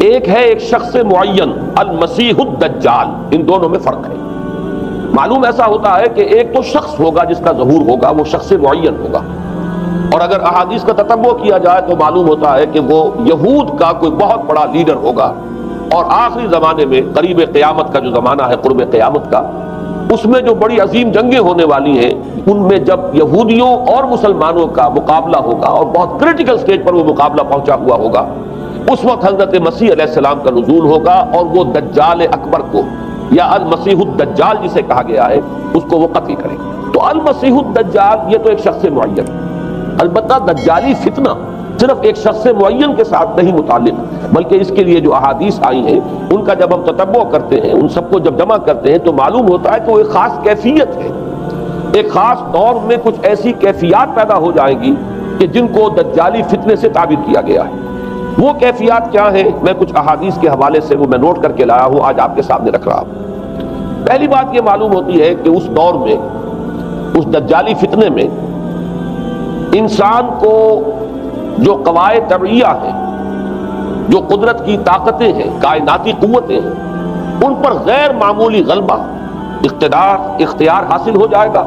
ایک ہے ایک شخص معین المسیح الدجال، ان دونوں میں فرق ہے۔ معلوم ایسا ہوتا ہے کہ ایک تو شخص ہوگا جس کا ظہور ہوگا، وہ شخص معین ہوگا، اور اگر احادیث کا تتبع کیا جائے تو معلوم ہوتا ہے کہ وہ یہود کا کوئی بہت بڑا لیڈر ہوگا، اور آخری زمانے میں قریب قیامت کا جو زمانہ ہے، قرب قیامت کا، اس میں جو بڑی عظیم جنگیں ہونے والی ہیں، ان میں جب یہودیوں اور مسلمانوں کا مقابلہ ہوگا اور بہت کریٹیکل سٹیج پر وہ مقابلہ پہنچا ہوا ہوگا، اس وقت حضرت مسیح علیہ السلام کا نزول ہوگا، اور وہ دجال اکبر کو یا المسیح الدجال جسے کہا گیا ہے اس کو وہ قتل کرے گا۔ تو المسیح الدجال یہ تو ایک شخص معین، البتہ دجالی فتنہ صرف ایک شخص معین کے ساتھ نہیں متعلق، بلکہ اس کے لیے جو احادیث آئی ہیں ان کا جب ہم تتبع کرتے ہیں، ان سب کو جب جمع کرتے ہیں تو معلوم ہوتا ہے کہ وہ ایک خاص کیفیت ہے، ایک خاص دور میں کچھ ایسی کیفیات پیدا ہو جائیں گی کہ جن کو دجالی فتنے سے تعبیر کیا گیا ہے۔ وہ کیفیات کیا ہیں؟ میں کچھ احادیث کے حوالے سے وہ میں نوٹ کر کے لایا ہوں، آج آپ کے سامنے رکھ رہا ہوں۔ پہلی بات یہ معلوم ہوتی ہے کہ اس دور میں، اس دجالی فتنے میں، انسان کو جو قواعد طبعیہ ہیں، جو قدرت کی طاقتیں ہیں، کائناتی قوتیں ہیں، ان پر غیر معمولی غلبہ، اختیار حاصل ہو جائے گا،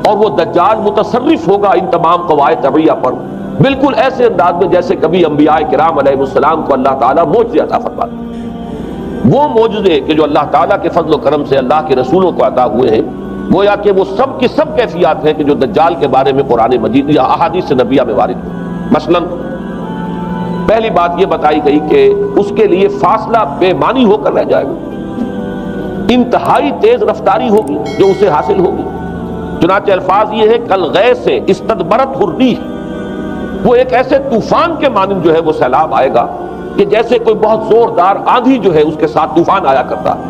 اور وہ دجال متصرف ہوگا ان تمام قواعد طبعیہ پر، بالکل ایسے انداز میں جیسے کبھی انبیاء کرام علیہ السلام کو اللہ تعالیٰ معجزے عطا فرماتے۔ وہ معجزے کہ جو اللہ تعالیٰ کے فضل و کرم سے اللہ کے رسولوں کو عطا ہوئے ہیں، گویا کہ وہ سب کی سب کیفیات ہیں کہ جو دجال کے بارے میں قرآن مجید یا احادیث نبیہ میں وارد ہیں۔ مثلا پہلی بات یہ بتائی گئی کہ اس کے لیے فاصلہ بے معنی ہو کر رہ جائے گا، انتہائی تیز رفتاری ہوگی جو اسے حاصل ہوگی۔ چنانچہ الفاظ یہ ہے کالغیث استدبرت الريح، وہ ایک ایسے طوفان کے مانند جو ہے وہ سیلاب آئے گا کہ جیسے کوئی بہت زوردار آندھی جو ہے اس کے ساتھ طوفان آیا کرتا ہے۔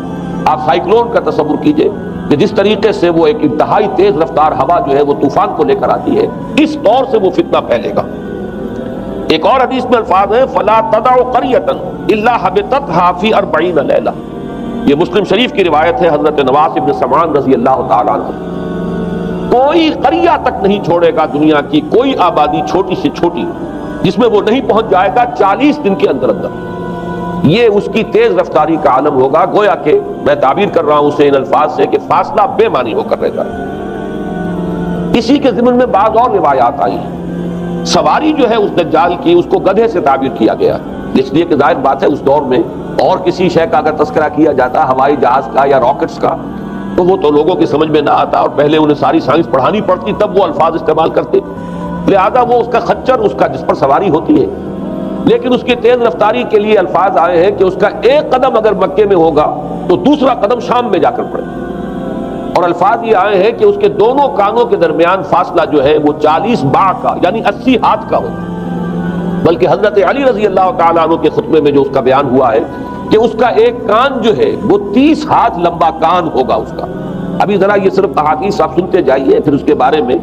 آپ سائیکلون کا تصور کیجئے کہ جس طریقے سے وہ ایک انتہائی تیز رفتار ہوا جو ہے وہ طوفان کو لے کر آتی ہے، اس طور سے وہ فتنہ پھیلے گا۔ ایک اور حدیث میں الفاظ ہیں فَلَا تَدَعُ قَرْيَةً إِلَّا حَبِطَتْهَا فِي 40 لَيْلَةً، یہ مسلم شریف کی روایت ہے حضرت نواس بن سمعان رضی اللہ تعالیٰ عنہ۔ کوئی قریہ تک نہیں چھوڑے گا دنیا کی کوئی آبادی چھوٹی سے چھوٹی جس میں وہ نہیں پہنچ جائے گا 40 دن کے اندر اندر۔ یہ اس کی تیز رفتاری کا عالم ہوگا، گویا کہ میں تعبیر کر رہا ہوں اسے ان الفاظ سے کہ فاصلہ بے معنی ہو کر رہ جائے۔ اسی کے ضمن میں بعض اور روایات آئی ہیں۔ سواری جو ہے اس دجال کی، اس کو گدھے سے تعبیر کیا گیا، اس لیے کہ ظاہر بات ہے اس دور میں اور کسی شے کا اگر تذکرہ کیا جاتا ہوائی جہاز کا یا راکٹس کا تو وہ تو لوگوں کی سمجھ میں نہ آتا، اور پہلے انہیں ساری سائنس پڑھانی پڑتی تب وہ الفاظ استعمال کرتے، لہذا وہ اس کا خچر، اس کا جس پر سواری ہوتی ہے، لیکن اس کی تیز رفتاری کے لیے الفاظ آئے ہیں کہ اس کا ایک قدم اگر مکے میں ہوگا تو دوسرا قدم شام میں جا کر پڑے، اور الفاظ یہ آئے ہیں کہ اس کے دونوں کانوں کے درمیان فاصلہ جو ہے وہ 40 باع کا یعنی 80 ہاتھ کا ہوگا۔ بلکہ حضرت علی رضی اللہ تعالیٰ عنہ کے خطبے میں جو اس کا بیان ہوا ہے کہ اس کا ایک کان جو ہے وہ 30 ہاتھ لمبا کان ہوگا اس کا۔ ابھی ذرا یہ صرف احادیث آپ سنتے جائیے، پھر اس کے بارے میں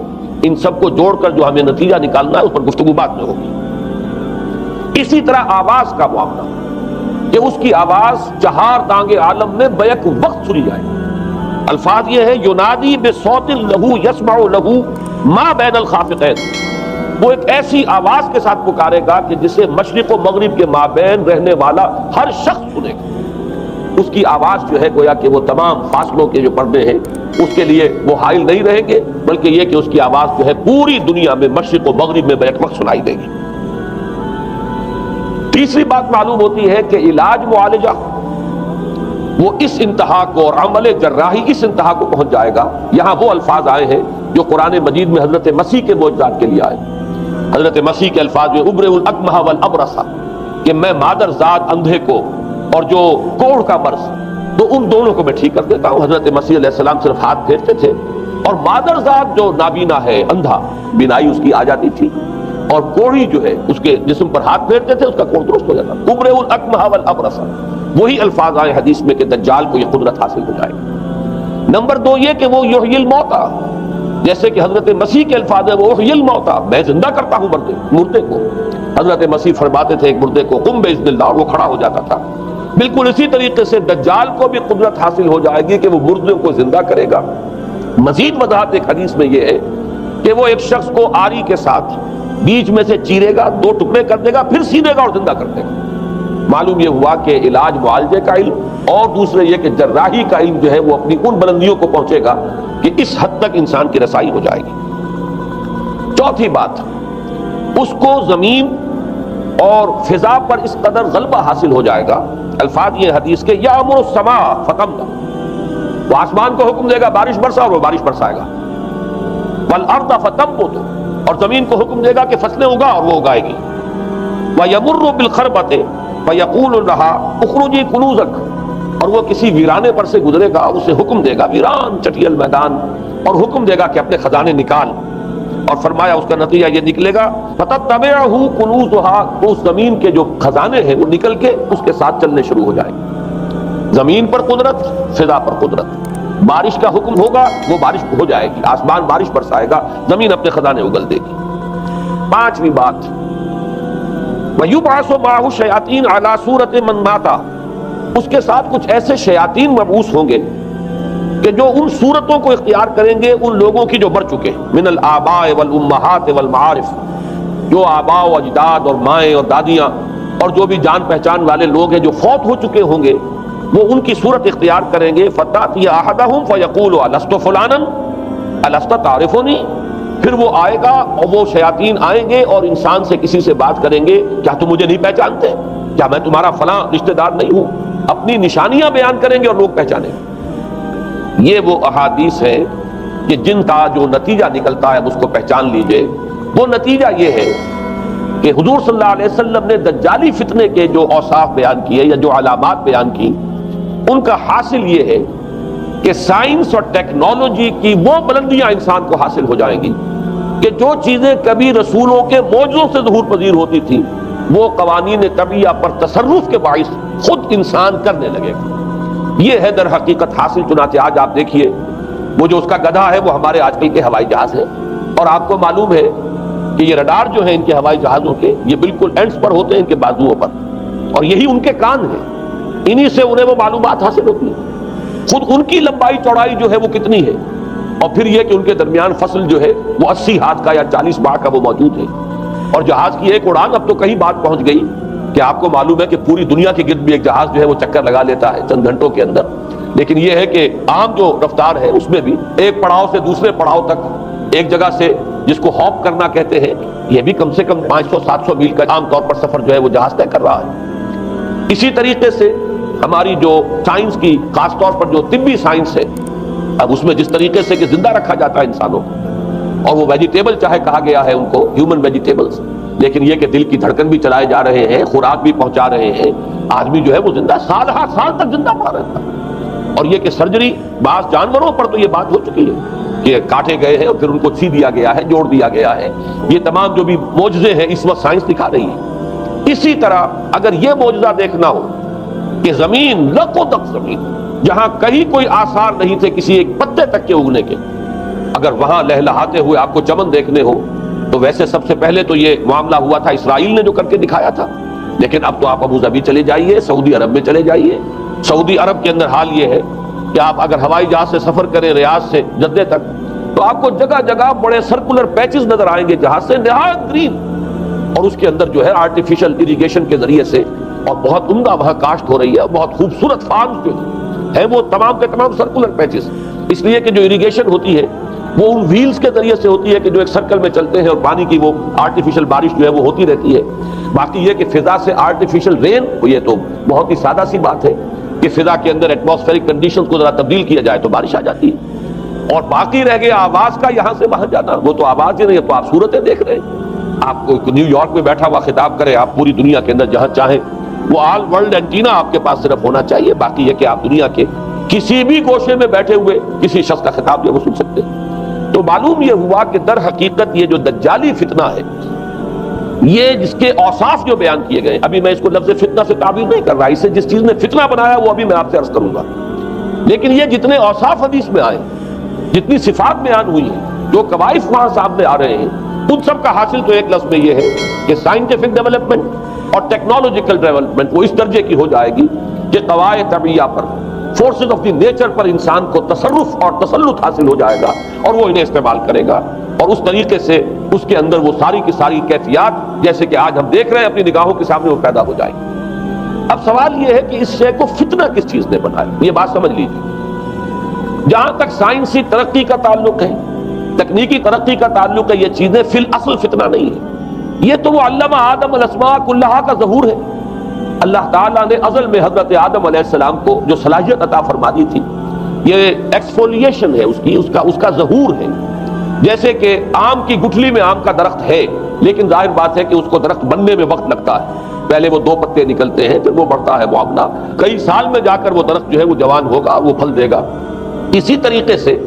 ان سب کو جوڑ کر جو ہمیں نتیجہ نکالنا ہے اس پر گفتگو بعد میں ہوگی۔ اسی طرح آواز کا معاملہ کہ اس کی آواز 4 دانگ عالم میں بیک وقت سنی جائے۔ الفاظ یہ ہے ینادی بصوت لہو یسمع لہو ما بین الخافقین، وہ ایک ایسی آواز کے ساتھ پکارے گا کہ جسے مشرق و مغرب کے مابین رہنے والا ہر شخص سنے گا۔ اس کی آواز جو ہے گویا کہ وہ تمام فاصلوں کے جو پردے ہیں اس کے لیے وہ حائل نہیں رہیں گے، بلکہ یہ کہ اس کی آواز جو ہے پوری دنیا میں مشرق و مغرب میں بیک وقت سنائی دے گی۔ تیسری بات معلوم ہوتی ہے کہ علاج معالجہ وہ اس انتہا کو اور عمل جراحی اس انتہا کو پہنچ جائے گا۔ یہاں وہ الفاظ آئے ہیں جو قرآن مجید میں حضرت مسیح کے معجزات کے لیے آئے۔ حضرت مسیح کے الفاظ میں ابرئ الاکمہ والابرص، کہ میں مادر ذات اندھے کو اور جو کوڑھ کا مرض تو ان دونوں کو میں ٹھیک کر دیتا ہوں۔ حضرت مسیح علیہ السلام صرف ہاتھ پھیرتے تھے اور مادر ذات جو نابینا ہے، اندھا، بینائی اس کی آ جاتی تھی، اور کوڑھی جو ہے اس کے جسم پر ہاتھ پھیرتے تھے اس کا کوڑھ درست ہو جاتا۔ ابرئ الاکمہ والابرص، وہی الفاظ آئے حدیث میں کہ دجال کو یہ قدرت حاصل ہو جائے گی۔ نمبر 2 یہ کہ وہ یحیی الموتیٰ، جیسے کہ حضرت مسیح کے الفاظ ہے وہ احیی الموتیٰ، میں زندہ کرتا ہوں مردے کو۔ حضرت مسیح فرماتے تھے ایک مردے کو قم باذن اللہ، اور وہ کھڑا ہو جاتا تھا۔ بالکل اسی طریقے سے دجال کو بھی قدرت حاصل ہو جائے گی کہ وہ مردوں کو زندہ کرے گا۔ مزید وضاحت ایک حدیث میں یہ ہے کہ وہ ایک شخص کو آری کے ساتھ بیچ میں سے چیرے گا، 2 ٹکڑے کر دے گا، پھر سینے گا اور زندہ کر دے گا۔ معلوم یہ ہوا کہ علاج معالجے کا علم اور دوسرے یہ کہ جراحی کا علم جو ہے وہ اپنی ان بلندیوں کو پہنچے گا کہ اس حد تک انسان کی رسائی ہو جائے گی۔ چوتھی بات، اس کو زمین اور فضا پر اس قدر غلبہ حاصل ہو جائے گا، الفاظ یہ حدیث کے یامر السماء فتمطر، وہ آسمان کو حکم دے گا بارش برسا اور وہ بارش برسائے گا، والارض فتنبت، اور زمین کو حکم دے گا کہ فصلیں اگا اور وہ اگائے گی، وَيَمُرُّ بِالْخَرْبَةِ فَيَقُولُ لَهَا اُخْرُجِي كُنُوزَكَ، اور وہ کسی ویرانے پر سے گزرے گا، اسے حکم دے گا، ویران چٹیل میدان، اور حکم دے گا کہ اپنے خزانے نکال، اور فرمایا اس کا نتیجہ یہ نکلے گا فَتَتَّبِعُهُ كُنُوزُهَا، تو اس زمین کے جو خزانے ہیں وہ نکل کے اس کے ساتھ چلنے شروع ہو جائیں گے۔ زمین پر قدرت، فضا پر قدرت، بارش کا حکم ہوگا وہ بارش ہو جائے گی، آسمان بارش برسائے گا، زمین اپنے خزانے اگل دے گی۔ پانچویں بات، وَيُبْعَثُ مَعَهُ الشَّيَاطِينُ عَلَى صُورَةِ مَن مَاتَ، اس کے ساتھ کچھ ایسے شیاطین مبعوث ہوں گے کہ جو ان صورتوں کو اختیار کریں گے ان لوگوں کی جو مر چکے، من الآباء والأمہات والمعارف، جو آباء و اجداد اور مائیں اور دادیاں اور جو بھی جان پہچان والے لوگ ہیں جو فوت ہو چکے ہوں گے، وہ ان کی صورت اختیار کریں گے۔ فَتَأْتِي أَحَدَهُمْ فَيَقُولُ أَلَسْتُ فُلَانًا أَلَسْتَ تَعْرِفُنِي، پھر وہ آئے گا اور وہ شیاطین آئیں گے اور انسان سے کسی سے بات کریں گے، کیا تم مجھے نہیں پہچانتے؟ کیا میں تمہارا فلاں رشتہ دار نہیں ہوں؟ اپنی نشانیاں بیان کریں گے اور لوگ پہچانیں گے۔ یہ وہ احادیث ہے کہ جن کا جو نتیجہ نکلتا ہے اس کو پہچان لیجئے۔ وہ نتیجہ یہ ہے کہ حضور صلی اللہ علیہ وسلم نے دجالی فتنے کے جو اوصاف بیان کیے یا جو علامات بیان کی، ان کا حاصل یہ ہے کہ سائنس اور ٹیکنالوجی کی وہ بلندیاں انسان کو حاصل ہو جائیں گی کہ جو چیزیں کبھی رسولوں کے معجزوں سے ظہور پذیر ہوتی تھیں، وہ قوانین طبیعہ پر تصرف کے باعث خود انسان کرنے لگے گا۔ یہ ہے در حقیقت حاصل۔ چنانچہ آج آپ دیکھیے وہ جو اس کا گدھا ہے وہ ہمارے آج کل کے ہوائی جہاز ہے، اور آپ کو معلوم ہے کہ یہ رڈار جو ہیں ان کے ہوائی جہازوں کے، یہ بالکل اینڈز پر ہوتے ہیں ان کے بازوؤں پر، اور یہی ان کے کان ہیں، انہی سے انہیں وہ معلومات حاصل ہوتی ہیں۔ خود ان کی لمبائی چوڑائی جو ہے وہ کتنی ہے، اور پھر یہ کہ ان کے درمیان فصل جو ہے وہ 80 ہاتھ کا یا 40 باہ کا وہ موجود ہے، اور جہاز کی ایک اڑان اب تو کہیں بات پہنچ گئی کہ آپ کو معلوم ہے کہ پوری دنیا کے گرد بھی ایک جہاز جو ہے وہ چکر لگا لیتا ہے چند گھنٹوں کے اندر۔ لیکن یہ ہے کہ عام جو رفتار ہے اس میں بھی ایک پڑاؤ سے دوسرے پڑاؤ تک، ایک جگہ سے جس کو ہاپ کرنا کہتے ہیں، یہ بھی کم سے کم 500-700 میل کا عام طور پر سفر جو ہے وہ جہاز طے کر رہا ہے۔ اسی طریقے سے ہماری جو سائنس کی، خاص طور پر جو طبی سائنس ہے، اب اس میں جس طریقے سے کہ زندہ رکھا جاتا ہے انسانوں کو، اور وہ ویجیٹیبل چاہے کہا گیا ہے ان کو ہیومن ویجیٹیبلز، لیکن یہ کہ دل کی دھڑکن بھی چلائے جا رہے ہیں، خوراک بھی پہنچا رہے ہیں، آدمی جو ہے وہ زندہ سال ہر سال تک زندہ پڑا رہتا ہے۔ اور یہ کہ سرجری بعض جانوروں پر تو یہ بات ہو چکی ہے کہ کاٹے گئے ہیں اور پھر ان کو سی دیا گیا ہے، جوڑ دیا گیا ہے۔ یہ تمام جو بھی معجزے ہیں اس وقت سائنس دکھا رہی ہے۔ اسی طرح اگر یہ معجزہ دیکھنا ہو کہ زمین لکو تک زمین، جہاں کہیں کوئی آثار نہیں تھے کسی ایک پتے تک کے اگنے کے، اگر وہاں لہلہاتے ہوئے آپ کو چمن دیکھنے ہو، تو ویسے سب سے پہلے تو یہ معاملہ ہوا تھا اسرائیل نے جو کر کے دکھایا تھا، لیکن اب تو آپ ابو ظبی چلے جائیے، سعودی عرب میں چلے جائیے۔ سعودی عرب کے اندر حال یہ ہے کہ آپ اگر ہوائی جہاز سے سفر کریں ریاض سے جدہ تک، تو آپ کو جگہ جگہ بڑے سرکولر پیچز نظر آئیں گے جہاز سے، نہایت گرین، اور اس کے اندر جو ہے آرٹیفیشل اریگیشن کے ذریعے سے، اور بہت عمدہ وہاں کاشت ہو رہی ہے، بہت خوبصورت فارمز جو ہیں وہ تمام کے تمام سرکولر پیچز، اس لیے کہ جو اریگیشن ہوتی ہے وہ ان ویلز کے ذریعے سے ہوتی ہے کہ جو ایک سرکل میں چلتے ہیں، اور پانی کی وہ آرٹیفیشل بارش جو ہے وہ ہوتی رہتی ہے۔ باقی یہ کہ فضا سے آرٹیفیشل رین، یہ تو بہت ہی سادہ سی بات ہے کہ فضا کے اندر ایٹماسفیرک کنڈیشنز کو ذرا تبدیل کیا جائے تو بارش آ جاتی ہے۔ اور باقی رہ گیا آواز کا یہاں سے وہاں جانا، وہ تو آواز ہی نہیں ہے، تو آپ صورتیں دیکھ رہے ہیں۔ آپ کو نیو یارک میں بیٹھا ہوا خطاب کرے، آپ پوری دنیا کے اندر جہاں چاہیں، وہ آل ورلڈ اینٹینا آپ کے پاس صرف ہونا چاہیے، باقی یہ کہ آپ دنیا کے کسی بھی گوشے میں بیٹھے ہوئے کسی شخص کا خطاب جو وہ سن سکتے ہیں۔ تو معلوم یہ ہوا کہ در حقیقت یہ جو دجالی فتنہ ہے، یہ جس کے اوصاف جو بیان کیے گئے، ابھی میں اس کو لفظ فتنہ سے تعبیر نہیں کر رہا، اسے جس چیز نے فتنہ بنایا وہ ابھی میں آپ سے عرض کروں گا، لیکن یہ جتنے اوصاف حدیث میں آئے، جتنی صفات بیان ہوئی ہیں، جو کوائف وہاں سامنے آ رہے ہیں، ان سب کا حاصل تو ایک لفظ میں یہ ہے کہ سائنٹیفک ڈیولپمنٹ اور ٹیکنالوجیکل ڈیولپمنٹ وہ اس درجے کی ہو جائے گی کہ قواعد طبیعہ پر، فورسز آف دی نیچر پر انسان کو تصرف اور تسلط حاصل ہو جائے گا، اور وہ انہیں استعمال کرے گا، اور اس طریقے سے اس کے اندر وہ ساری کی ساری کیفیات جیسے کہ آج ہم دیکھ رہے ہیں اپنی نگاہوں کے سامنے وہ پیدا ہو جائیں گی۔ اب سوال یہ ہے کہ اس شے کو فتنہ کس چیز نے بنایا؟ یہ بات سمجھ لیجیے، جہاں تک سائنسی ترقی کا تعلق ہے، تکنیکی ترقی کا تعلق ہے، یہ چیزیں فی الاصل فتنہ نہیں ہے، یہ تو وہ علمہ آدم الاسماء کلہا کا ظہور ہے۔ اللہ تعالیٰ نے ازل میں حضرت آدم علیہ السلام کو جو صلاحیت عطا فرما دی تھی، یہ ایکسفولیشن ہے اس کا ظہور ہے۔ جیسے کہ آم کی گٹھلی میں آم کا درخت ہے، لیکن ظاہر بات ہے کہ اس کو درخت بننے میں وقت لگتا ہے، پہلے وہ 2 پتے نکلتے ہیں، پھر وہ بڑھتا ہے معاملہ، کئی سال میں جا کر وہ درخت جو ہے وہ جوان ہوگا، وہ پھل دے گا۔ اسی طریقے سے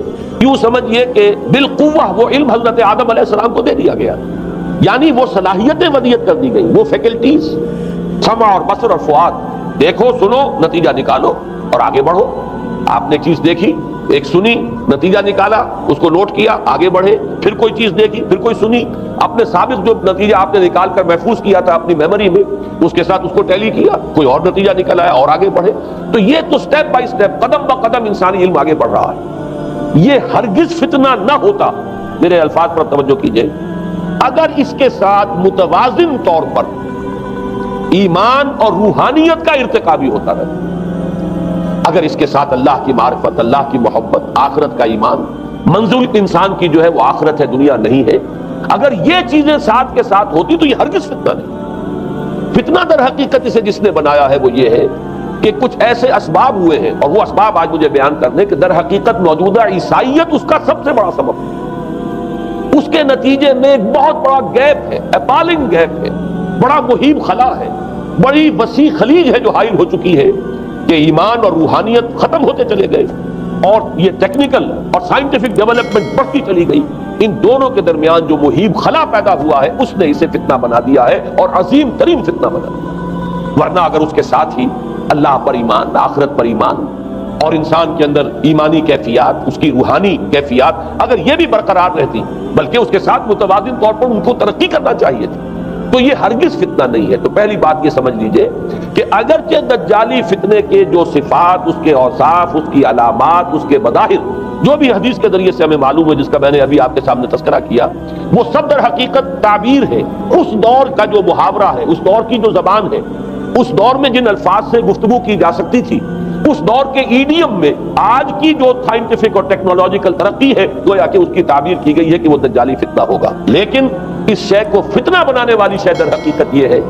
یوں سمجھیے کہ بالقوہ وہ علم حضرت آدم علیہ السلام کو دے دیا گیا، یعنی وہ صلاحیتیں ودیت کر دی گئی، وہ فیکلٹیز، سمع اور بصر اور فؤاد، دیکھو سنو نتیجہ نکالو اور آگے بڑھو۔ آپ نے چیز دیکھی، ایک سنی، نتیجہ نکالا، اس کو نوٹ کیا، آگے بڑھے، پھر کوئی چیز دیکھی، پھر کوئی سنی، اپنے سابق جو نتیجہ آپ نے نکال کر محفوظ کیا تھا اپنی میموری میں، اس کے ساتھ اس کو ٹیلی کیا، کوئی اور نتیجہ نکل آیا اور آگے بڑھے۔ تو یہ تو سٹیپ بائی سٹیپ، قدم بہ قدم انسانی علم آگے بڑھ رہا ہے۔ یہ ہرگز فتنہ نہ ہوتا، میرے الفاظ پر توجہ کیجئے، اگر اس کے ساتھ متوازن طور پر ایمان اور روحانیت کا ارتقا بھی ہوتا رہے، اگر اس کے ساتھ اللہ کی معرفت، اللہ کی محبت، آخرت کا ایمان، منزل انسان کی جو ہے وہ آخرت ہے، دنیا نہیں ہے، اگر یہ چیزیں ساتھ کے ساتھ ہوتی تو یہ ہرگز فتنہ نہیں۔ فتنہ در حقیقت اسے جس نے بنایا ہے وہ یہ ہے کہ کچھ ایسے اسباب ہوئے ہیں، اور وہ اسباب آج مجھے بیان کرنے کہ در حقیقت موجودہ عیسائیت اس کا سب سے بڑا سبب ہے۔ اس کے نتیجے میں ایک بہت بڑا گیپ ہے، اپالنگ گیپ ہے، بڑا مہیب خلا ہے، بڑی وسیع خلیج ہے جو حائل ہو چکی ہے کہ ایمان اور روحانیت ختم ہوتے چلے گئے، اور یہ ٹیکنیکل اور سائنٹیفک ڈیولپمنٹ بڑھتی چلی گئی۔ ان دونوں کے درمیان جو مہیب خلا پیدا ہوا ہے اس نے اسے فتنہ بنا دیا ہے، اور عظیم ترین فتنہ بنا دیا۔ ورنہ اگر اس کے ساتھ ہی اللہ پر ایمان، آخرت پر ایمان، اور انسان کے اندر ایمانی کیفیات، اس کی روحانی کیفیات اگر یہ بھی برقرار رہتی، بلکہ اس کے ساتھ متوازن طور پر ان کو ترقی کرنا چاہیے تھی، تو یہ ہرگز فتنہ نہیں ہے۔ تو پہلی بات یہ سمجھ لیجئے کہ اگرچہ دجالی فتنے کے جو صفات، اس کے اوصاف، اس کی علامات، اس کے مظاہر جو بھی حدیث کے ذریعے سے ہمیں معلوم ہے، جس کا میں نے ابھی آپ کے سامنے تذکرہ کیا، وہ سب در حقیقت تعبیر ہے اس دور کا جو محاورہ ہے، اس دور کی جو زبان ہے، اس دور میں جن الفاظ سے گفتگو کی جا سکتی تھی، اس دور کے ایڈیم میں آج کی جو سائنٹیفک اور ٹیکنالوجیکل ترقی ہے، گویا کہ اس کی تعبیر کی گئی ہے کہ وہ دجالی فتنہ ہوگا۔ لیکن اس شے کو فتنہ بنانے والی شے در حقیقت یہ ہے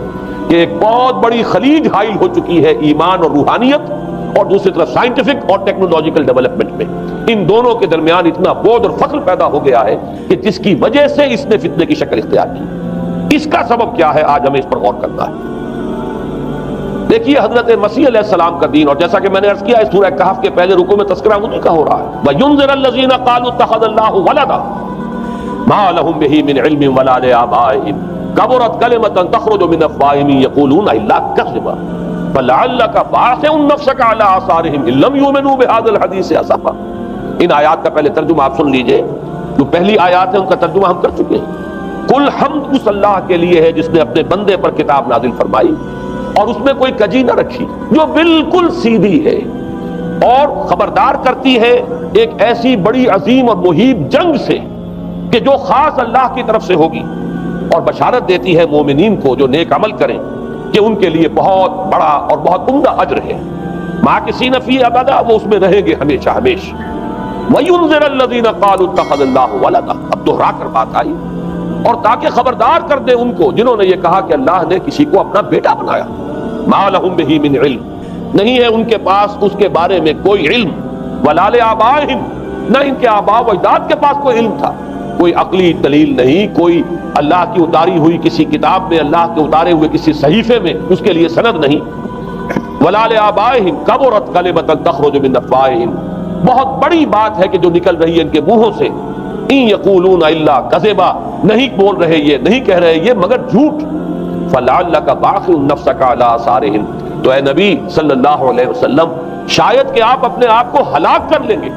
کہ ایک بہت بڑی خلیج حائل ہو چکی ہے ایمان اور روحانیت، اور دوسری طرف سائنٹیفک اور ٹیکنالوجیکل ڈیولپمنٹ میں ان دونوں کے درمیان اتنا بعد اور فصل پیدا ہو گیا ہے کہ جس کی وجہ سے اس نے فتنے کی شکل اختیار کی۔ اس کا سبب کیا ہے، آج ہمیں اس پر غور کرنا ہے۔ دیکھیے حضرت مسیح علیہ السلام کا دین، اور جیسا کہ میں نے عرض کیا ہے سورہ کہف کے پہلے رکوع میں تذکرہ انہی کا ہو رہا ہے، وَيُنذِرَ الَّذِينَ قَالُوا اتَّخَذَ اللَّهُ وَلَدًا مَا لَهُم بِهِ مِنْ عِلْمٍ وَلَا لِآبَائِهِمْ كَبُرَتْ كَلِمَةً تَخْرُجُ مِنْ أَفْوَاهِهِمْ يَقُولُونَ إِلَّا كَذِبًا فَلَعَلَّكَ بَاخِعٌ نَفْسَكَ عَلَىٰ آثَارِهِمْ إِن لَّمْ يُؤْمِنُوا بِهَٰذَا الْحَدِيثِ أَسَفًا۔ ان آیات کا پہلے ترجمہ آپ سن لیجئے، جو پہلی آیات ہے ان کا ترجمہ ہم کر چکے ہیں۔ کل حمد اس اللہ کے لیے ہے جس نے اپنے بندے پر کتاب نازل فرمائی اور اس میں کوئی کجی نہ رکھی، جو بالکل سیدھی ہے اور خبردار کرتی ہے ایک ایسی بڑی عظیم اور مہیب جنگ سے کہ جو خاص اللہ کی طرف سے ہوگی، اور بشارت دیتی ہے مومنین کو جو نیک عمل کریں کہ ان کے لیے بہت بڑا اور بہت عمدہ اجر ہے، ماکثین فیہ ابدا، وہ اس میں رہیں گے ہمیشہ ہمیشہ۔ وَيُنذِرَ الَّذِينَ قَالُوا اتَّخَذَ اللَّهُ وَلَدًا، اب دوہرا کر بات آئی، اور تاکہ خبردار کر دے ان کو جنہوں نے یہ کہا کہ اللہ نے کسی کو اپنا بیٹا بنایا۔ مَا لَهُم بِهِ مِنْ عِلْمٍ، نہیں ہے ان کے پاس اس کے بارے میں کوئی علم، وَلَا لِآبَائِهِمْ، نہ ان کے آباء و اجداد کے پاس کوئی علم تھا، کوئی عقلی دلیل نہیں، کوئی اللہ کی اتاری ہوئی کسی کتاب میں، اللہ کے اتارے ہوئے کسی صحیفے میں اس کے لیے سند نہیں۔ وَلَا لِآبَائِهِمْ كَبُرَتْ كَلِمَةً تَخْرُجُ مِنْ أَفْوَاهِهِمْ، بہت بڑی بات ہے کہ جو نکل رہی ہے ان کے منہوں سے، إِن يَقُولُونَ إِلَّا كَذِبًا، نہیں بول رہے یہ، نہیں کہہ رہے یہ مگر جھوٹ۔ فَلَعَلَّكَ بَاخِعٌ نَفْسَكَ عَلَىٰ آثَارِهِمْ، تو اے نبی صلی اللہ علیہ وسلم شاید کہ آپ اپنے آپ کو ہلاک کر لیں گے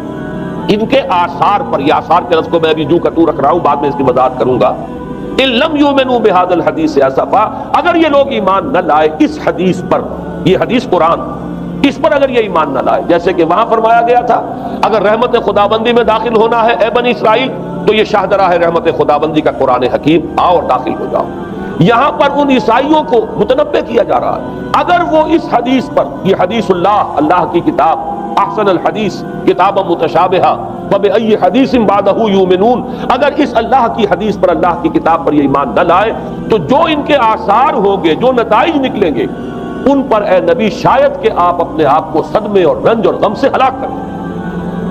ان کے آثار پر۔ یہ آثار کے لفظ کو میں ابھی جو کٹو رکھ رہا ہوں، بعد میں اس کی وضاحت کروں گا۔ إِن لَّمْ يُؤْمِنُوا بِهَٰذَا الْحَدِيثِ أَسَفًا، اگر یہ لوگ ایمان نہ لائے اس حدیث پر، یہ حدیث قرآن، اس پر اگر یہ ایمان نہ لائے، جیسے کہ وہاں فرمایا گیا تھا اگر رحمت خداوندی میں داخل ہونا ہے اے بنی اسرائیل تو یہ شاہدرہ ہے رحمت خداوندی کا قرآن حکیم، آؤ اور داخل ہو جاؤ۔ یہاں پر ان عیسائیوں کو متنبہ کیا جا رہا ہے اگر وہ اس حدیث پر، یہ حدیث اللہ کی کتاب، احسن الحدیث کتاب متشابہہ فبأی حدیث بعدہ یؤمنون، اگر اس اللہ کی حدیث پر، اللہ کی کتاب پر یہ ایمان نہ لائے تو جو ان کے آثار ہوں گے، جو نتائج نکلیں گے، ان پر اے نبی شاید کہ آپ اپنے آپ کو صدمے اور رنج اور غم سے ہلاک کریں۔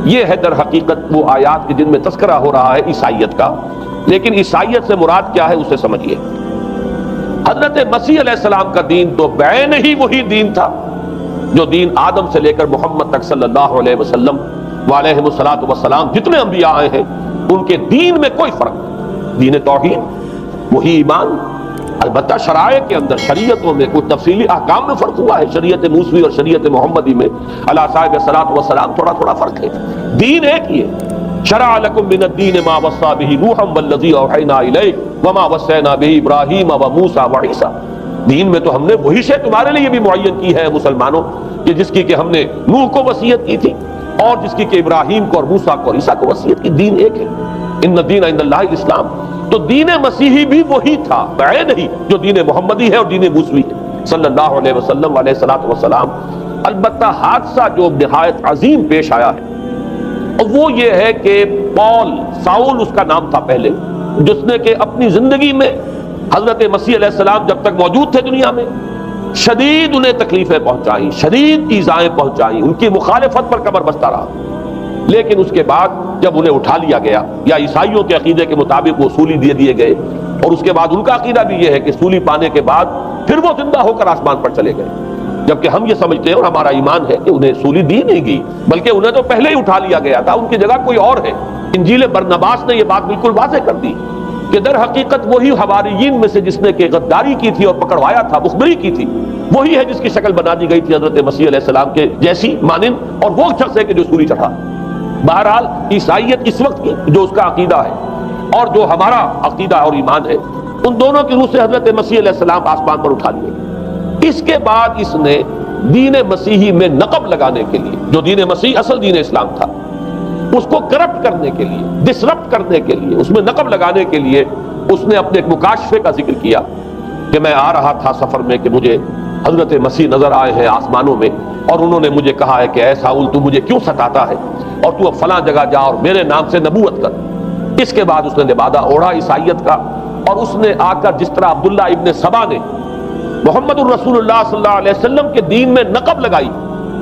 یہ ہے در حقیقت وہ آیات کے جن میں تذکرہ ہو رہا ہے عیسائیت کا۔ لیکن عیسائیت سے مراد کیا ہے اسے سمجھیے۔ حضرت مسیح علیہ السلام کا دین تو بعین ہی وہی دین تھا جو دین آدم سے لے کر محمد تک صلی اللہ علیہ وسلم وعلیہ الصلوۃ والسلام جتنے انبیاء آئے ہیں ان کے دین میں کوئی فرق نہیں۔ دین توحید وہی ایمان، البتہ شرائع کے اندر، شریعتوں میں کچھ تفصیلی احکام میں فرق ہوا ہے، شریعت موسوی اور شریعت محمدی میں علی صاحب الصلوۃ والسلام تھوڑا فرق ہے، دین ایک ہی ہے۔ شرع لکم من الدین ما وصی بہ نوحا والذی اوحینا الیک وما وصینا بہ ابراہیم وموسیٰ وعیسیٰ، دین میں تو ہم نے وہی شے تمہارے لیے بھی معین کی ہے مسلمانوں، کہ جس کی کہ ہم نے نوح کو وصیت کی تھی اور جس کی کہ ابراہیم کو اور موسیٰ کو اور عیسیٰ کو وصیت کی، دین ایک ہے۔ ان الدین عند اللہ الاسلام، تو دین مسیحی بھی وہی تھا بعید ہی جو دین محمدی ہے اور دین موسوی ہے صلی اللہ علیہ وسلم علیہ الصلوۃ والسلام۔ البتہ حادثہ جو نہایت عظیم پیش آیا ہے وہ یہ ہے کہ ساؤل اس کا نام تھا پہلے، جس نے کہ اپنی زندگی میں حضرت مسیح علیہ السلام جب تک موجود تھے دنیا میں شدید انہیں تکلیفیں پہنچائیں، شدید ایذائیں پہنچائیں، ان کی مخالفت پر کمر بستہ رہا۔ لیکن اس کے بعد جب انہیں اٹھا لیا گیا، یا عیسائیوں کے عقیدے کے مطابق وہ سولی دے دیے گئے، اور اس کے بعد ان کا عقیدہ بھی یہ ہے کہ سولی پانے کے بعد پھر وہ زندہ ہو کر آسمان پر چلے گئے، جبکہ ہم یہ سمجھتے ہیں اور ہمارا ایمان ہے کہ انہیں سولی دی نہیں گئی، بلکہ انہیں تو پہلے ہی اٹھا لیا گیا تھا، ان کی جگہ کوئی اور ہے۔ انجیل برنباس نے یہ بات بالکل واضح کر دی کہ در حقیقت وہی حواریین میں سے جس نے کہ غداری کی تھی اور پکڑوایا تھا، مخبری کی تھی، وہی ہے جس کی شکل بنا دی گئی تھی حضرت مسیح علیہ السلام کے جیسی مانند، اور وہ شخص ہے کہ جو سولی چڑھا۔ بہرحال عیسائیت اس وقت کی جو اس کا عقیدہ ہے اور جو ہمارا عقیدہ اور ایمان ہے، ان دونوں کی روح سے حضرت مسیح علیہ السلام آسمان پر اٹھا لیے۔ اس کے بعد اس نے دین مسیحی میں نقب لگانے کے لیے، جو دین مسیح اصل دین اسلام تھا، اس کو کرپٹ کرنے کے لیے، ڈسرپٹ کرنے کے لیے، اس میں نقب لگانے کے لیے اس نے اپنے ایک مکاشفے کا ذکر کیا کہ میں آ رہا تھا سفر میں کہ مجھے حضرت مسیح نظر آئے ہیں آسمانوں میں، اور انہوں نے مجھے کہا ہے کہ اے ساؤل تو مجھے کیوں ستاتا ہے، اور تو اب فلاں جگہ جا اور میرے نام سے نبوت کر۔ اس کے بعد اس نے لبادہ اوڑھا عیسائیت کا، اور اس نے آ کر جس طرح عبداللہ ابن سبا نے محمد الرسول اللہ صلی اللہ علیہ وسلم کے دین میں نقب لگائی،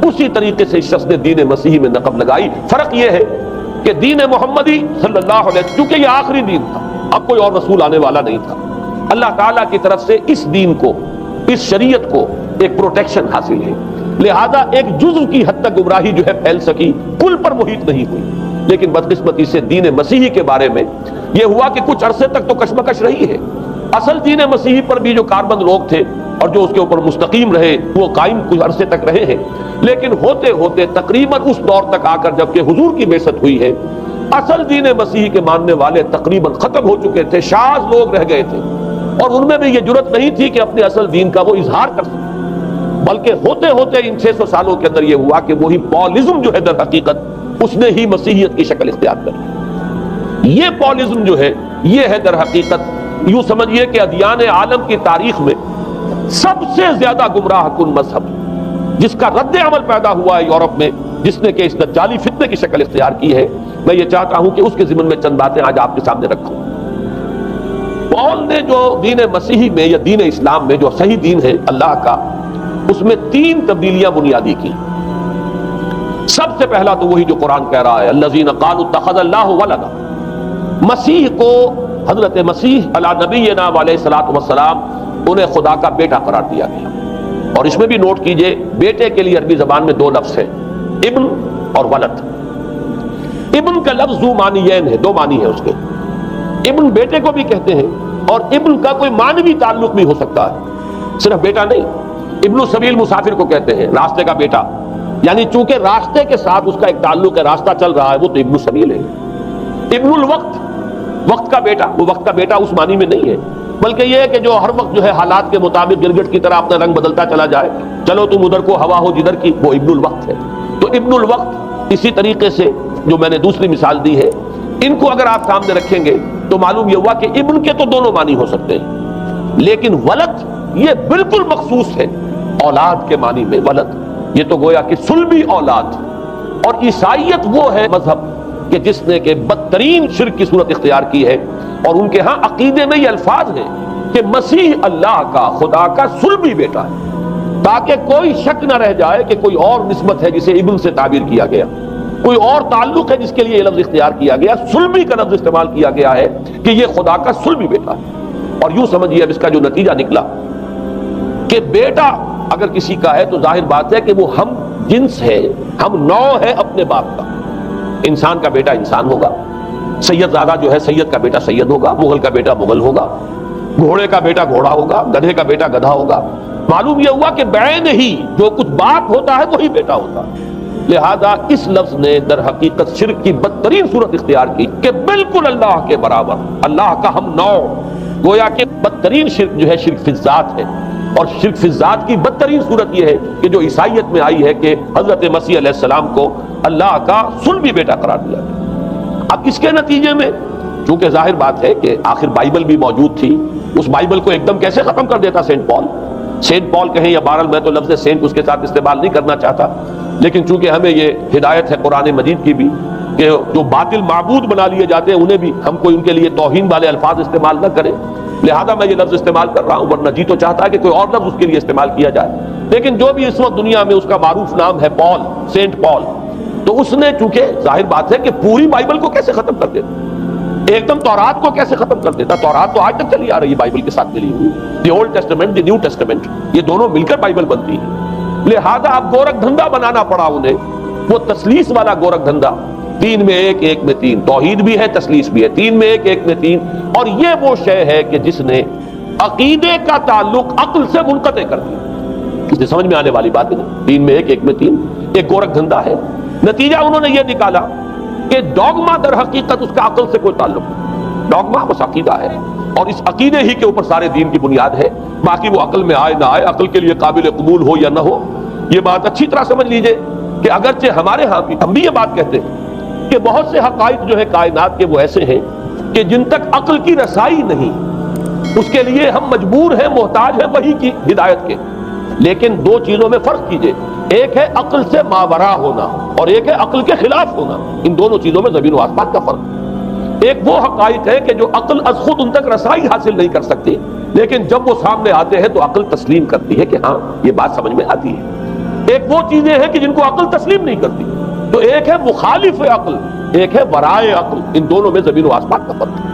اسی طریقے سے اس شخص نے دین مسیحی میں نقب لگائی۔ فرق یہ ہے کہ دین محمدی صلی اللہ علیہ وسلم کیونکہ یہ آخری دین تھا، اب کوئی اور رسول آنے والا نہیں تھا، اللہ تعالیٰ کی طرف سے اس دین کو، اس شریعت کو ایک پروٹیکشن حاصل ہے، لہذا ایک جزو کی حد تک گمراہی جو ہے پھیل سکی، کل پر محیط نہیں ہوئی۔ لیکن بدقسمتی سے دین مسیحی کے بارے میں یہ ہوا کہ کچھ عرصے تک تو کشمکش رہی ہے، اصل دین مسیحی پر بھی جو کاربند لوگ تھے اور جو اس کے اوپر مستقیم رہے وہ قائم کچھ عرصے تک رہے ہیں، لیکن ہوتے ہوتے تقریباً اس دور تک آ کر جب کہ حضور کی بعثت ہوئی ہے، اصل دین مسیحی کے ماننے والے تقریباً ختم ہو چکے تھے، شاذ لوگ رہ گئے تھے، اور ان میں بھی یہ جرت نہیں تھی کہ اپنے اصل دین کا وہ اظہار کر سکے، بلکہ ہوتے ہوتے ان 600 سالوں کے اندر یہ ہوا کہ وہی پولزم جو ہے در حقیقت اس نے ہی مسیحیت کی شکل اختیار کر لی۔ یہ پولزم جو ہے یہ ہے در حقیقت یوں سمجھیے کہ ادیان عالم کی تاریخ میں سب سے زیادہ گمراہ کن مذہب، جس کا رد عمل پیدا ہوا ہے یورپ میں، جس نے کہ اس دجالی فتنے کی شکل اختیار کی ہے۔ میں یہ چاہتا ہوں کہ اس کے ضمن میں چند باتیں آج آپ کے سامنے رکھوں۔ پول نے جو دین مسیحی میں یا دین اسلام میں جو صحیح دین ہے اللہ کا، اس میں 3 تبدیلیاں بنیادی کی۔ سب سے پہلا تو وہی جو قرآن کہہ رہا ہے الذین قالوا اتخذ اللہ ولدا، مسیح کو، حضرت مسیح علی نبینا علیہ الصلوۃ والسلام، انہیں خدا کا بیٹا قرار دیا گیا۔ اور اس میں بھی نوٹ کیجئے بیٹے کے لیے عربی زبان میں 2 لفظ ہیں، ابن اور ولد۔ ابن کا لفظ ذو معنیین ہے، 2 معنی ہے اس کے، ابن بیٹے کو بھی کہتے ہیں، اور ابن کا کوئی معنوی تعلق بھی ہو سکتا ہے، صرف بیٹا نہیں۔ ابن السبیل مسافر کو کہتے ہیں، راستے کا بیٹا، یعنی چونکہ راستے کے ساتھ اس کا ایک تعلق ہے، راستہ چل رہا ہے، وہ تو ابن السبیل ہے۔ ابن الوقت، وقت کا بیٹا، وہ وقت کا بیٹا اس معنی میں نہیں ہے، بلکہ یہ ہے کہ جو ہر وقت جو ہے حالات کے مطابق گرگٹ کی طرح اپنا رنگ بدلتا چلا جائے، چلو تم ادھر کو ہوا ہو جدھر کی، وہ ابن الوقت ہے۔ تو ابن الوقت اسی طریقے سے جو میں نے دوسری مثال دی ہے، ان کو اگر آپ سامنے رکھیں گے تو معلوم یہ ہوا کہ ابن کے تو دونوں معنی ہو سکتے ہیں، لیکن ولد یہ بالکل مخصوص ہے اولاد کے معنی میں. ولد یہ تو گویا کہ صلبی اولاد. اور عیسائیت وہ ہے مذہب کہ جس نے کہ بدترین شرک کی صورت اختیار کی ہے، اور ان کے ہاں عقیدے میں یہ الفاظ ہیں کہ مسیح اللہ کا، خدا کا صلبی بیٹا ہے، تاکہ کوئی شک نہ رہ جائے کہ کوئی اور نسبت ہے جسے ابن سے تعبیر کیا گیا، کوئی اور تعلق ہے جس کے لیے یہ لفظ اختیار کیا گیا. صلبی کا لفظ استعمال کیا گیا ہے کہ یہ خدا کا صلبی بیٹا ہے. اور یوں سمجھیے اب اس کا جو نتیجہ نکلا کہ بیٹا اگر کسی کا ہے تو ظاہر بات ہے کہ وہ ہم جنس ہے، ہم نوع ہے اپنے باپ کا. انسان کا بیٹا انسان ہوگا، سید زادہ جو ہے سید کا بیٹا سید ہوگا، مغل کا بیٹا مغل ہوگا، گھوڑے کا بیٹا گھوڑا ہوگا، گدھے کا بیٹا گدھا ہوگا. معلوم یہ ہوا کہ بعین ہی جو کچھ باپ ہوتا ہے وہی بیٹا ہوتا ہے. لہذا اس لفظ نے در حقیقت شرک کی بدترین صورت اختیار کی کہ بالکل اللہ کے برابر، اللہ کا ہم نوع. گویا کہ بدترین شرک جو ہے شرک فی الذات ہے. اور شرک فی الذات کی بدترین صورت یہ ہے کہ جو عیسائیت میں آئی ہے کہ حضرت مسیح علیہ السلام کو اللہ کا صلبی بیٹا قرار دیا گیا. اب اس کے نتیجے میں چونکہ ظاہر بات ہے کہ آخر بائبل بھی موجود تھی، اس بائبل کو ایک دم کیسے ختم کر دیتا سینٹ پال. سینٹ پال کہیں یا بہرحال میں تو لفظ سینٹ اس کے ساتھ استعمال نہیں کرنا چاہتا، لیکن چونکہ ہمیں یہ ہدایت ہے قرآن مجید کی بھی کہ جو باطل معبود بنا لیے جاتے ہیں انہیں بھی ہم کوئی ان کے لیے توہین والے الفاظ استعمال نہ کریں، لہذا میں یہ لفظ استعمال کر رہا ہوں. ورنہ جی تو چاہتا ہے کہ کوئی اور لفظ اس کے لیے استعمال کیا جائے. لیکن جو بھی اس وقت دنیا میں اس کا معروف نام ہے پال، سینٹ پال، تو اس نے چونکہ ظاہر بات ہے کہ پوری بائبل کو کیسے ختم کر دیتا، ایک دم تورات کو کیسے ختم کر دیتا. تورات تو آج تک چلی آ رہی ہے بائبل کے ساتھ ملی ہوئی، the old testament, the new testament, یہ دونوں مل کر بائبل بنتی ہے. لہذا اب گورکھ دھندا بنانا پڑا انہیں، وہ تسلیس والا گورکھ دھندا، 3 میں 1 1 میں 3، توحید بھی ہے تسلیس بھی ہے، 3 میں 1 1 میں 3. اور یہ وہ شے ہے کہ جس نے عقیدے کا تعلق عقل سے منقطع کر دیا. اسے سمجھ میں آنے والی بات ہے، 3 میں 1 1 میں 3 ایک گورکھ دھندا ہے. نتیجہ انہوں نے یہ نکالا کہ ڈوگما در حقیقت اس کا عقل سے کوئی تعلق نہیں. ڈوگما بس عقیدہ ہے، اور اس عقیدے ہی کے اوپر سارے دین کی بنیاد ہے. باقی وہ عقل میں آئے نہ آئے، عقل کے لیے قابل قبول ہو یا نہ ہو، یہ بات اچھی طرح سمجھ لیجئے کہ اگرچہ ہمارے ہاں بھی ہم بھی یہ بات کہتے ہیں کہ بہت سے حقائق جو ہے کائنات کے وہ ایسے ہیں کہ جن تک عقل کی رسائی نہیں، اس کے لیے ہم مجبور ہیں، محتاج ہیں وحی کی ہدایت کے. لیکن دو چیزوں میں فرق کیجئے، ایک ہے عقل سے ماوراء ہونا اور ایک ہے عقل کے خلاف ہونا. ان دونوں چیزوں میں زمین و آسمان کا فرق. ایک وہ حقائق ہے کہ جو عقل از خود ان تک رسائی حاصل نہیں کر سکتی، لیکن جب وہ سامنے آتے ہیں تو عقل تسلیم کرتی ہے کہ ہاں یہ بات سمجھ میں آتی ہے. ایک وہ چیزیں ہیں کہ جن کو عقل تسلیم نہیں کرتی. تو ایک ہے مخالف عقل، ایک ہے ورائے عقل. ان دونوں میں زمین و آسمان کا فرق ہے.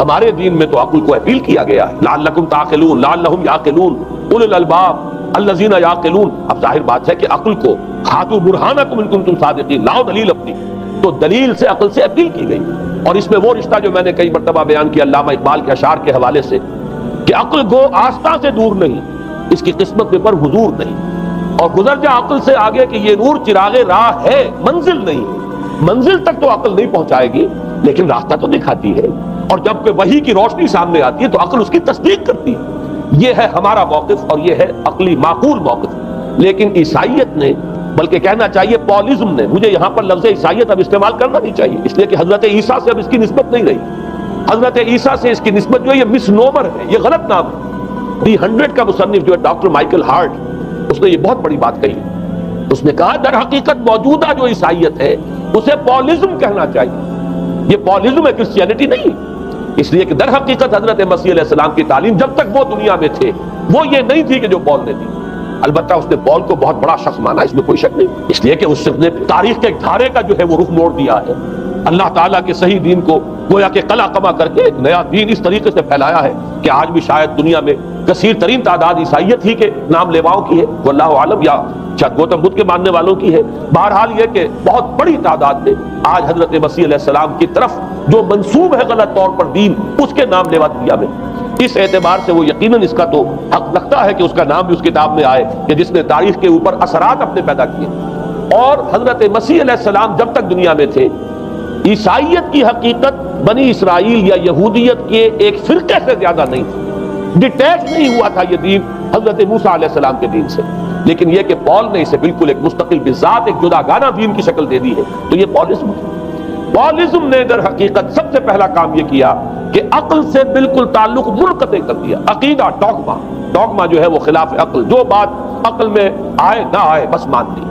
ہمارے دین میں تو عقل کو اپیل کیا گیا ہے، لعلکم تعقلون، لعلہم یعقلون، اولو الالباب الذین یعقلون. اب ظاہر بات ہے کہ عقل کو ہاتھو برہانکم ان کنتم صادقین، لاؤ دلیل اپنی. تو دلیل سے عقل سے اپیل کی گئی. اور اس میں وہ رشتہ جو میں نے کئی مرتبہ بیان کیا علامہ اقبال کے اشعار کے حوالے سے کہ عقل گو آستہ سے دور نہیں، اس کی قسمت میں پر حضور نہیں. اور گزر جا عقل سے آگے کہ یہ نور چراغ راہ ہے، منزل نہیں. منزل تک تو عقل نہیں پہنچائے گی لیکن راستہ تو دکھاتی ہے. اور جب کہ وحی کی روشنی سامنے آتی ہے تو عقل اس کی تصدیق کرتی ہے. یہ ہے ہمارا موقف اور یہ ہے عقلی معقول موقف. لیکن عیسائیت نے، بلکہ کہنا چاہیے پالزم نے، مجھے یہاں پر لفظ عیسائیت اب استعمال کرنا نہیں چاہیے اس لیے کہ حضرت عیسیٰ سے اب اس کی نسبت نہیں رہی. حضرت عیسیٰ سے اس کی نسبت جو ہے یہ مس نومر ہے، یہ غلط نام ہے. دی 100 کا مصنف جو ہے ڈاکٹر مائیکل ہارٹ، اس نے یہ بہت بڑی بات کہی. اس نے کہا در حقیقت موجودہ جو عیسائیت ہے اسے پالزم کہنا چاہیے. یہ پالزم ہے، کرسچینٹی نہیں. اس لیے کہ در حقیقت حضرت مسیح علیہ السلام کی تعلیم جب تک وہ دنیا میں تھے وہ یہ نہیں تھی کہ جو پال نے دی. البتہ اس نے پال کو بہت بڑا شخص مانا، اس میں کوئی شک نہیں، اس لیے کہ اس نے تاریخ کے ایک دھارے کا جو ہے وہ رخ موڑ دیا ہے. اللہ تعالیٰ کے صحیح دین کو گویا کہ قلع قمع کر کے ایک نیا دین اس طریقے سے پھیلایا ہے کہ آج بھی شاید دنیا میں کثیر ترین تعداد عیسائیت ہی کے نام لیواؤں کی ہے، واللہ عالم، یا شاید گوتم بدھ کے ماننے والوں کی ہے. بہرحال یہ کہ بہت بڑی تعداد میں آج حضرت مسیح علیہ السلام کی طرف جو منسوب ہے غلط طور پر دین، اس کے نام لیوا دنیا میں. اس اعتبار سے وہ یقیناً اس کا تو حق لگتا ہے کہ اس کا نام بھی اس کتاب میں آئے کہ جس نے تاریخ کے اوپر اثرات اپنے پیدا کیے. اور حضرت مسیح علیہ السلام جب تک دنیا میں تھے، عیسائیت کی حقیقت بنی اسرائیل یا یہودیت کے ایک فرقے سے زیادہ نہیں تھی. ڈیٹیچ نہیں ہوا تھا یہ دین حضرت موسیٰ علیہ السلام کے دین سے. لیکن یہ کہ پال نے اسے بالکل ایک مستقل بذات ایک جداگانہ دین کی شکل دے دی ہے، تو یہ پالزم ہے. پالزم نے در حقیقت سب سے پہلا کام یہ کیا کہ عقل سے بالکل تعلق منقطع کر دیا. عقیدہ ڈوگما جو ہے وہ خلاف عقل، جو بات عقل میں آئے نہ آئے بس مان دی.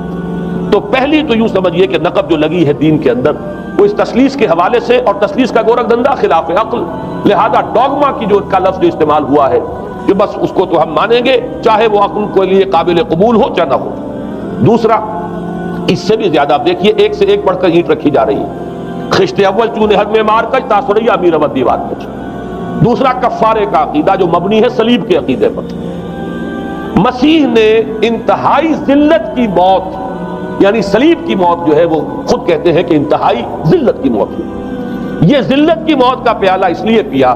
تو پہلی تو یوں سمجھیے کہ نقب جو لگی ہے دین کے اندر وہ اس تسلیس کے حوالے سے، اور تسلیس کا گورکھ دھندا خلاف عقل، لہذا ڈوگما کی جو کا لفظ جو استعمال ہوا ہے کہ بس اس کو تو ہم مانیں گے چاہے وہ عقل کے لیے قابل قبول ہو چاہے نہ ہو. دوسرا اس سے بھی زیادہ آپ دیکھیے ایک سے ایک بڑھ کر اینٹ رکھی جا رہی ہے. خشت اول چونے حد میں مار کر تاثریہ امیر احمد دیوار کچ. دوسرا کفارے کا عقیدہ جو مبنی ہے صلیب کے عقیدے پر. مسیح نے انتہائی ذلت کی موت یعنی صلیب کی موت جو ہے وہ خود کہتے ہیں کہ انتہائی ذلت کی موت ہوئی. یہ ذلت کی موت کا پیالہ اس لیے پیا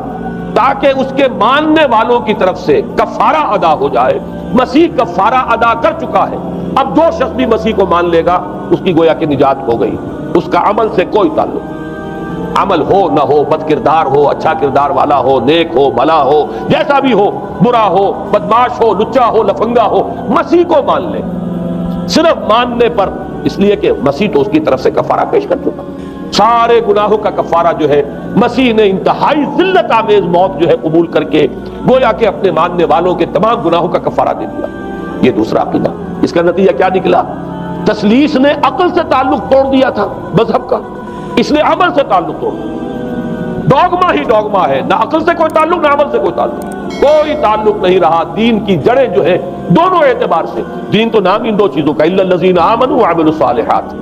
تاکہ اس کے ماننے والوں کی طرف سے کفارہ ادا ہو جائے. مسیح کفارہ ادا کر چکا ہے، اب جو شخص بھی مسیح کو مان لے گا اس کی گویا کہ نجات ہو گئی. اس کا عمل سے کوئی تعلق، عمل ہو نہ ہو، بد کردار ہو، اچھا کردار والا ہو، نیک ہو، بھلا ہو، جیسا بھی ہو، برا ہو، بدماش ہو، لچا ہو، لفنگا ہو، مسیح کو مان لے. صرف ماننے پر، اس لیے کہ مسیح تو اس کی طرف سے کفارہ پیش کر چکا. سارے گناہوں کا کفارہ جو ہے مسیح نے انتہائی ذلت آمیز موت جو ہے قبول کر کے گویا کہ اپنے ماننے والوں کے تمام گناہوں کا کفارہ دے دیا. یہ دوسرا عقیدہ. اس کا نتیجہ کیا نکلا؟ تسلیس نے عقل سے تعلق توڑ دیا تھا مذہب کا، اس نے عمل سے تعلق توڑ دیا. ڈوگما ہی ڈوگما ہے، نہ عقل سے کوئی تعلق نہ عمل سے کوئی تعلق، کوئی تعلق نہیں رہا. دین کی جڑیں جو ہے دونوں اعتبار سے، دین تو نام ان دو چیزوں کا الا الذین آمنوا وعملوا الصالحات،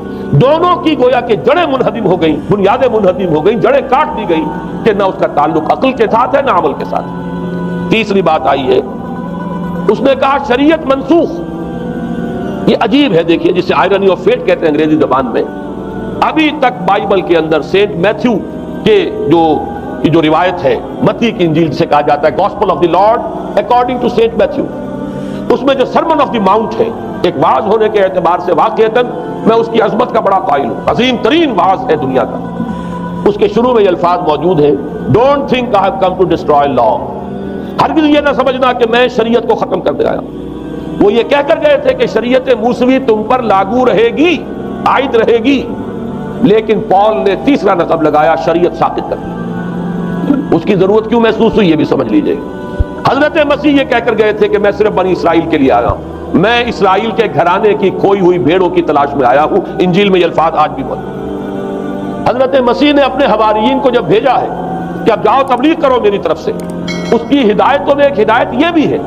دونوں کی گویا کہ جڑیں منہدم ہو گئیں، بنیادیں منہدم ہو گئیں، جڑیں کاٹ دی گئیں کہ نہ اس کا تعلق عقل کے ساتھ ہے نہ عمل کے ساتھ. تیسری بات آئی ہے، اس نے کہا شریعت منسوخ. یہ عجیب ہے، دیکھیے جسے آئرنی آف فیٹ کہتے ہیں انگریزی زبان میں. ابھی تک بائبل کے اندر سینٹ میتھیو کے جو روایت ہے، متی کی انجیل جسے کہا جاتا ہے gospel of the Lord according to Saint Matthew, اس میں جو سرمن آف دی ماؤنٹ ہے، ایک واعظ ہونے کے اعتبار سے واقعتاً میں اس کی عظمت کا بڑا قائل ہوں، عظیم ترین واعظ ہے دنیا کا. اس کے شروع میں یہ الفاظ موجود ہیں، don't think I have come to destroy law, ہرگز یہ نہ سمجھنا کہ میں شریعت کو ختم کرنے آیا. وہ یہ کہہ کر گئے تھے کہ شریعت موسوی تم پر لاگو رہے گی، عائد رہے گی، لیکن پال نے تیسرا نقب لگایا، شریعت ساقط کر دی. اس کی ضرورت کیوں محسوس ہوئی یہ بھی سمجھ لیجئے. حضرت مسیح یہ کہہ کر گئے تھے کہ میں صرف بنی اسرائیل کے لیے آیا ہوں، میں اسرائیل کے گھرانے کی کھوئی ہوئی بھیڑوں کی تلاش میں آیا ہوں. انجیل میں یہ الفاظ آج بھی موجود. حضرت مسیح نے اپنے حواریین کو جب بھیجا ہے کہ اب جاؤ تبلیغ کرو میری طرف سے، اس کی ہدایتوں میں ایک ہدایت یہ بھی ہے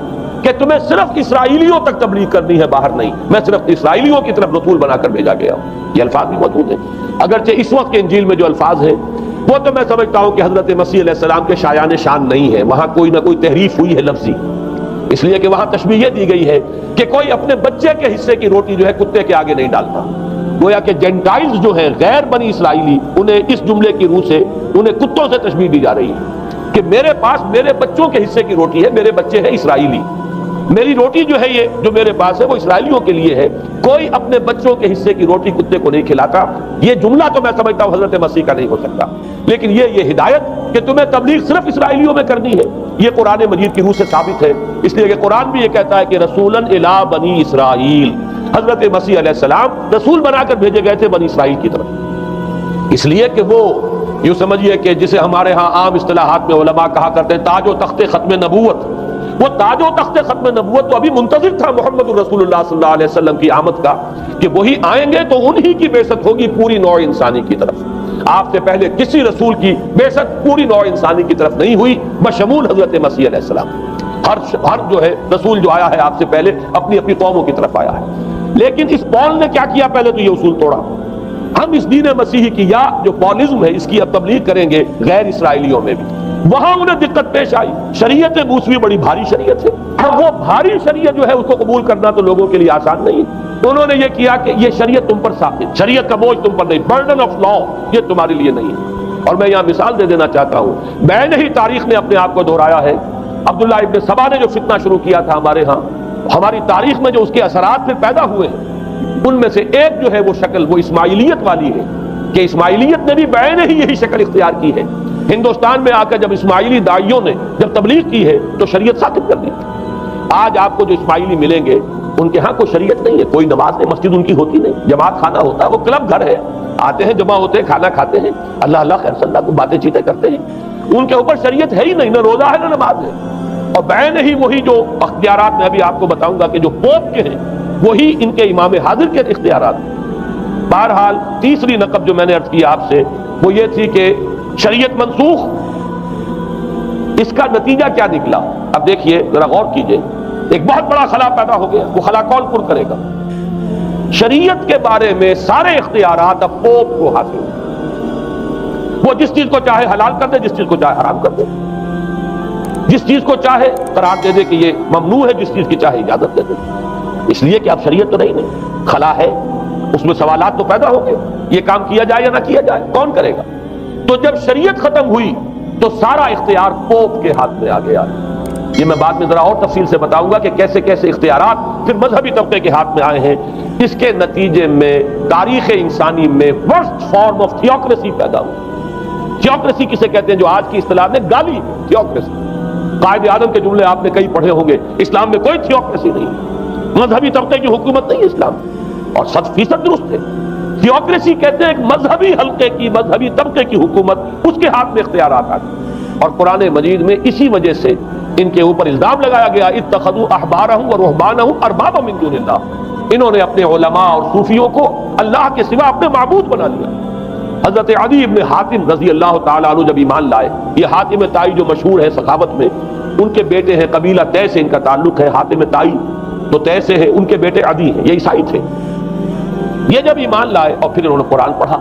کہ تمہیں صرف اسرائیلیوں تک تبلیغ کرنی ہے، باہر نہیں. میں صرف اسرائیلیوں کی طرف رسول بنا کر بھیجا گیا ہوں. یہ الفاظ بھی موجود ہیں، اگرچہ اس وقت کے انجیل میں جو الفاظ ہیں وہ تو میں سمجھتا ہوں کہ حضرت مسیح علیہ السلام کے شایان شان نہیں ہے، وہاں کوئی نہ کوئی تحریف ہوئی ہے لفظی، اس لیے کہ وہاں تشبیہ یہ دی گئی ہے کہ کوئی اپنے بچے کے حصے کی روٹی جو ہے کتے کے آگے نہیں ڈالتا. گویا کہ جینٹائلز جو ہیں غیر بنی اسرائیلی، انہیں اس جملے کی روح سے انہیں کتوں سے تشبیہ دی جا رہی ہے کہ میرے پاس میرے بچوں کے حصے کی روٹی ہے، میرے بچے ہیں اسرائیلی، میری روٹی جو ہے یہ جو میرے پاس ہے وہ اسرائیلیوں کے لیے ہے، کوئی اپنے بچوں کے حصے کی روٹی کتے کو نہیں کھلاتا. یہ جملہ تو میں سمجھتا ہوں حضرت مسیح کا نہیں ہو سکتا، لیکن یہ ہدایت کہ تمہیں تبلیغ صرف اسرائیلیوں میں کرنی ہے یہ قرآن مجید کی روح سے ثابت ہے. اس لیے کہ قرآن بھی یہ کہتا ہے کہ رسولاً الی بنی اسرائیل، حضرت مسیح علیہ السلام رسول بنا کر بھیجے گئے تھے بنی اسرائیل کی طرف. اس لیے کہ وہ یوں سمجھیے کہ جسے ہمارے ہاں عام اصطلاحات میں علماء کہا کرتے ہیں تاج و تخت ختم نبوت، وہ تاج و تخت ختم نبوت تو ابھی منتظر تھا محمد رسول اللہ صلی اللہ علیہ وسلم کی آمد کا کہ وہی آئیں گے تو انہی کی بعثت ہوگی پوری نوع انسانی کی طرف. آپ سے پہلے کسی رسول کی بعثت پوری نوع انسانی کی طرف نہیں ہوئی بشمول حضرت مسیح علیہ السلام. ہر جو ہے رسول جو آیا ہے آپ سے پہلے اپنی اپنی قوموں کی طرف آیا ہے. لیکن اس پال نے کیا کیا؟ پہلے تو یہ اصول توڑا. ہم اس دین مسیحی کی یا جو پالزم ہے اس کی اب تبلیغ کریں گے غیر اسرائیلیوں میں بھی. وہاں انہیں دقت پیش آئی، شریعت موسوی بڑی بھاری شریعت ہے، اور وہ بھاری شریعت جو ہے اس کو قبول کرنا تو لوگوں کے لیے آسان نہیں ہے. انہوں نے یہ کیا کہ یہ شریعت تم پر ثابت، شریعت کا بوجھ تم پر نہیں، برڈن آف لا یہ تمہارے لیے نہیں ہے. اور میں یہاں مثال دے دینا چاہتا ہوں، بین ہی تاریخ نے اپنے آپ کو دہرایا ہے. عبداللہ ابن سبا نے جو فتنہ شروع کیا تھا ہمارے ہاں، ہماری تاریخ میں جو اس کے اثرات پھر پیدا ہوئے ہیں ان میں سے ایک جو ہے وہ شکل وہ اسماعیلیت والی ہے کہ اسماعیلیت نے بھی بین ہی یہی شکل اختیار کی ہے. ہندوستان میں آ کر جب اسماعیلی داعیوں نے جب تبلیغ کی ہے تو شریعت ثابت کر دی. آج آپ کو جو اسماعیلی ملیں گے ان کے ہاں کوئی شریعت نہیں ہے، کوئی نماز نہیں، مسجد ان کی ہوتی نہیں، جماعت خانہ ہوتا ہے، وہ کلب گھر ہے، آتے ہیں جمع ہوتے ہیں، کھانا کھاتے ہیں، اللہ اللہ خیر صلی اللہ کو باتیں چیتیں کرتے ہیں. ان کے اوپر شریعت ہے ہی نہیں، نہ روزہ ہے نہ نماز ہے، اور بعین ہی وہی جو اختیارات میں ابھی آپ کو بتاؤں گا کہ جو پوپ کے ہیں وہی ان کے امام حاضر کے اختیارات ہیں۔ بہرحال تیسری نقب جو میں نے عرض کی آپ سے وہ یہ تھی کہ شریعت منسوخ، اس کا نتیجہ کیا نکلا؟ اب دیکھیے ذرا غور کیجئے، ایک بہت بڑا خلا پیدا ہو گیا، وہ خلا کون پر کرے گا؟ شریعت کے بارے میں سارے اختیارات اب پوپ کو حاصل ہیں، وہ جس چیز کو چاہے حلال کر دے، جس چیز کو چاہے حرام کر دے، جس چیز کو چاہے قرار دے دے کہ یہ ممنوع ہے، جس چیز کی چاہے اجازت دے دے، اس لیے کہ اب شریعت تو نہیں، خلا ہے، اس میں سوالات تو پیدا ہو گئے، یہ کام کیا جائے یا نہ کیا جائے، کون کرے گا؟ تو جب شریعت ختم ہوئی تو سارا اختیار پوپ کے ہاتھ میں آ گیا۔ یہ میں بعد میں ذرا اور تفصیل سے بتاؤں گا کہ کیسے کیسے اختیارات پھر مذہبی طبقے کے ہاتھ میں آئے ہیں۔ اس کے نتیجے میں تاریخ انسانی میں ورسٹ فارم آف تھیوکریسی پیدا ہوئی۔ تھیوکریسی کسے کہتے ہیں؟ جو آج کی اصطلاح میں گالی، تھیوکریسی۔ قائد اعظم کے جملے آپ نے کئی پڑھے ہوں گے، اسلام میں کوئی تھیوکریسی نہیں، مذہبی طبقے کی حکومت نہیں ہے اسلام میں، اور 100% درست ہے۔ تھیوکریسی کہتے ہیں ایک مذہبی حلقے کی، مذہبی طبقے کی حکومت، اس کے ہاتھ میں اختیارات آ گئے۔ اور قرآن مجید میں اسی وجہ سے ان کے اوپر الزام لگایا گیا، اتخذوا احبارهم ورهبانهم اربابا من دون اللہ، انہوں نے اپنے علماء اور صوفیوں کو اللہ کے سوا اپنے معبود بنا لیا۔ حضرت عدی ابن حاتم رضی اللہ تعالیٰ عنہ جب ایمان لائے، یہ حاتم طائی جو مشہور ہے سخاوت میں، ان کے بیٹے ہیں، قبیلہ طے سے ان کا تعلق ہے، حاتم طائی تو طے سے ہے، ان کے بیٹے عدی ہیں، یہ عیسائی تھے۔ یہ جب ایمان لائے اور پھر انہوں نے قرآن پڑھا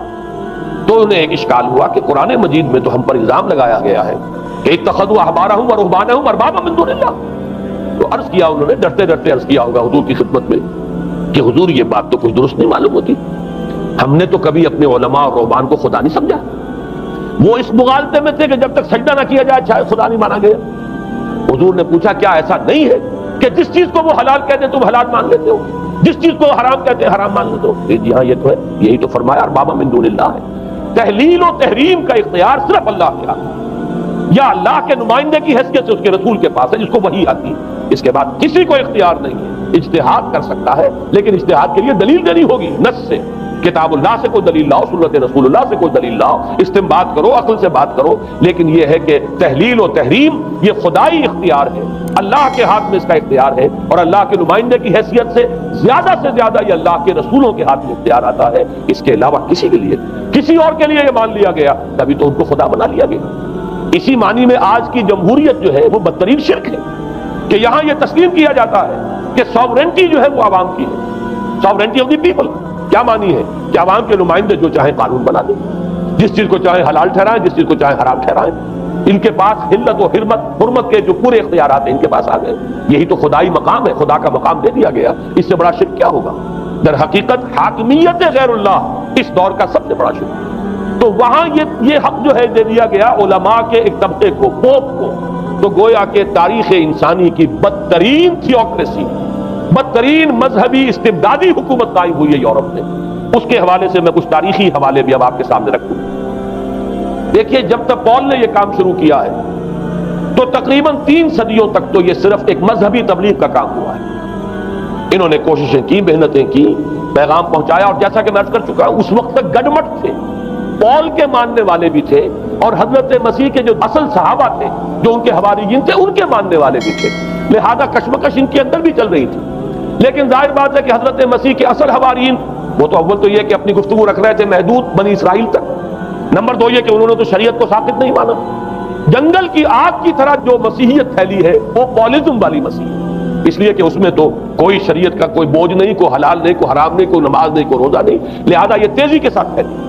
تو انہیں ایک اشکال ہوا کہ قرآن مجید میں تو ہم پر الزام لگایا گیا ہے کہ اتخذوا احبارهم ورهبانهم اربابا من دون اللہ۔ تو عرض کیا انہوں نے، ڈرتے ڈرتے عرض کیا ہوگا حضور کی خدمت میں کہ حضور یہ بات تو کچھ درست نہیں معلوم ہوتی، ہم نے تو کبھی اپنے علماء اور رہبان کو خدا نہیں سمجھا، وہ اس مغالطے میں تھے کہ جب تک سجدہ نہ کیا جائے شاید خدا نہیں مانا گیا۔ حضور نے پوچھا کیا ایسا نہیں ہے کہ جس چیز کو وہ حلال کہتے تم حلال مان لیتے ہو، جس چیز کو حرام کہتے ہیں حرام مان لیتے ہو؟ جی ہاں یہ تو ہے، یہی تو فرمایا اربابا من دون اللہ ہے۔ تحلیل و تحریم کا اختیار صرف اللہ کے ہاتھ ہے، یا اللہ کے نمائندے کی حیثیت سے اس کے رسول کے پاس ہے جس کو وحی آتی ہے، اس کے بعد کسی کو اختیار نہیں ہے۔ اجتہاد کر سکتا ہے لیکن اجتہاد کے لیے دلیل دینی ہوگی، نص سے، کتاب اللہ سے کوئی دلیل لاؤ، سنت رسول اللہ سے کوئی دلیل لاؤ، استنباط کرو، عقل سے بات کرو، لیکن یہ ہے کہ تحلیل و تحریم یہ خدائی اختیار ہے، اللہ کے ہاتھ میں اس کا اختیار ہے، اور اللہ کے نمائندے کی حیثیت سے زیادہ یہ اللہ کے رسولوں کے ہاتھ میں اختیار آتا ہے، اس کے علاوہ کسی کے لیے، کسی اور کے لیے یہ مان لیا گیا تبھی تو ان کو خدا بنا لیا گیا۔ اسی معنی میں آج کی جمہوریت جو ہے وہ بدترین شرک ہے کہ یہاں یہ تسلیم کیا جاتا ہے کہ ساورنٹی جو ہے وہ عوام کی ہے، ساورنٹی آف دی پیپل۔ کیا معنی ہے کہ عوام کے نمائندے جو چاہیں قانون بنا دیں، جس چیز کو چاہیں حلال ٹھہرائیں، جس چیز کو چاہیں حرام ٹھہرائیں، ان کے پاس حلت و حرمت کے جو پورے اختیارات ہیں ان کے پاس آ گئے۔ یہی تو خدائی مقام ہے، خدا کا مقام دے دیا گیا، اس سے بڑا شرک کیا ہوگا؟ در حقیقت حاکمیت غیر اللہ اس دور کا سب سے بڑا شرک۔ تو وہاں یہ حق جو ہے دے دیا گیا علماء کے ایک طبقے کو، پوپ کو، تو گویا کہ تاریخ انسانی کی بدترین تھیوکریسی، بدترین مذہبی استبدادی حکومت قائم ہوئی ہے یورپ میں۔ اس کے حوالے سے میں کچھ تاریخی حوالے بھی اب آپ کے سامنے رکھوں۔ دیکھیے جب تک پال نے یہ کام شروع کیا ہے تو تقریباً 3 صدیوں تک تو یہ صرف ایک مذہبی تبلیغ کا کام ہوا ہے۔ انہوں نے کوششیں کی، محنتیں کی، پیغام پہنچایا، اور جیسا کہ میں عرض کر چکا ہوں اس وقت تک گڈمٹ تھے، پال کے ماننے والے بھی تھے اور حضرت مسیح کے جو اصل صحابہ تھے جو ان کے حواریین تھے ان کے ماننے والے بھی تھے، لہذا کشمکش ان کے اندر بھی چل رہی تھی۔ لیکن ظاہر بات ہے کہ حضرت مسیح کے اصل حواریین وہ تو اول تو یہ کہ اپنی گفتگو رکھ رہے تھے محدود بنی اسرائیل تک، نمبر 2 یہ کہ انہوں نے تو شریعت کو ساقط نہیں مانا۔ جنگل کی آگ کی طرح جو مسیحیت پھیلی ہے وہ پالزم والی مسیح ہے، اس لیے کہ اس میں تو کوئی شریعت کا کوئی بوجھ نہیں، کوئی حلال نہیں، کوئی حرام نہیں، کوئی نماز نہیں، کوئی روزہ نہیں، لہذا یہ تیزی کے ساتھ پھیلی۔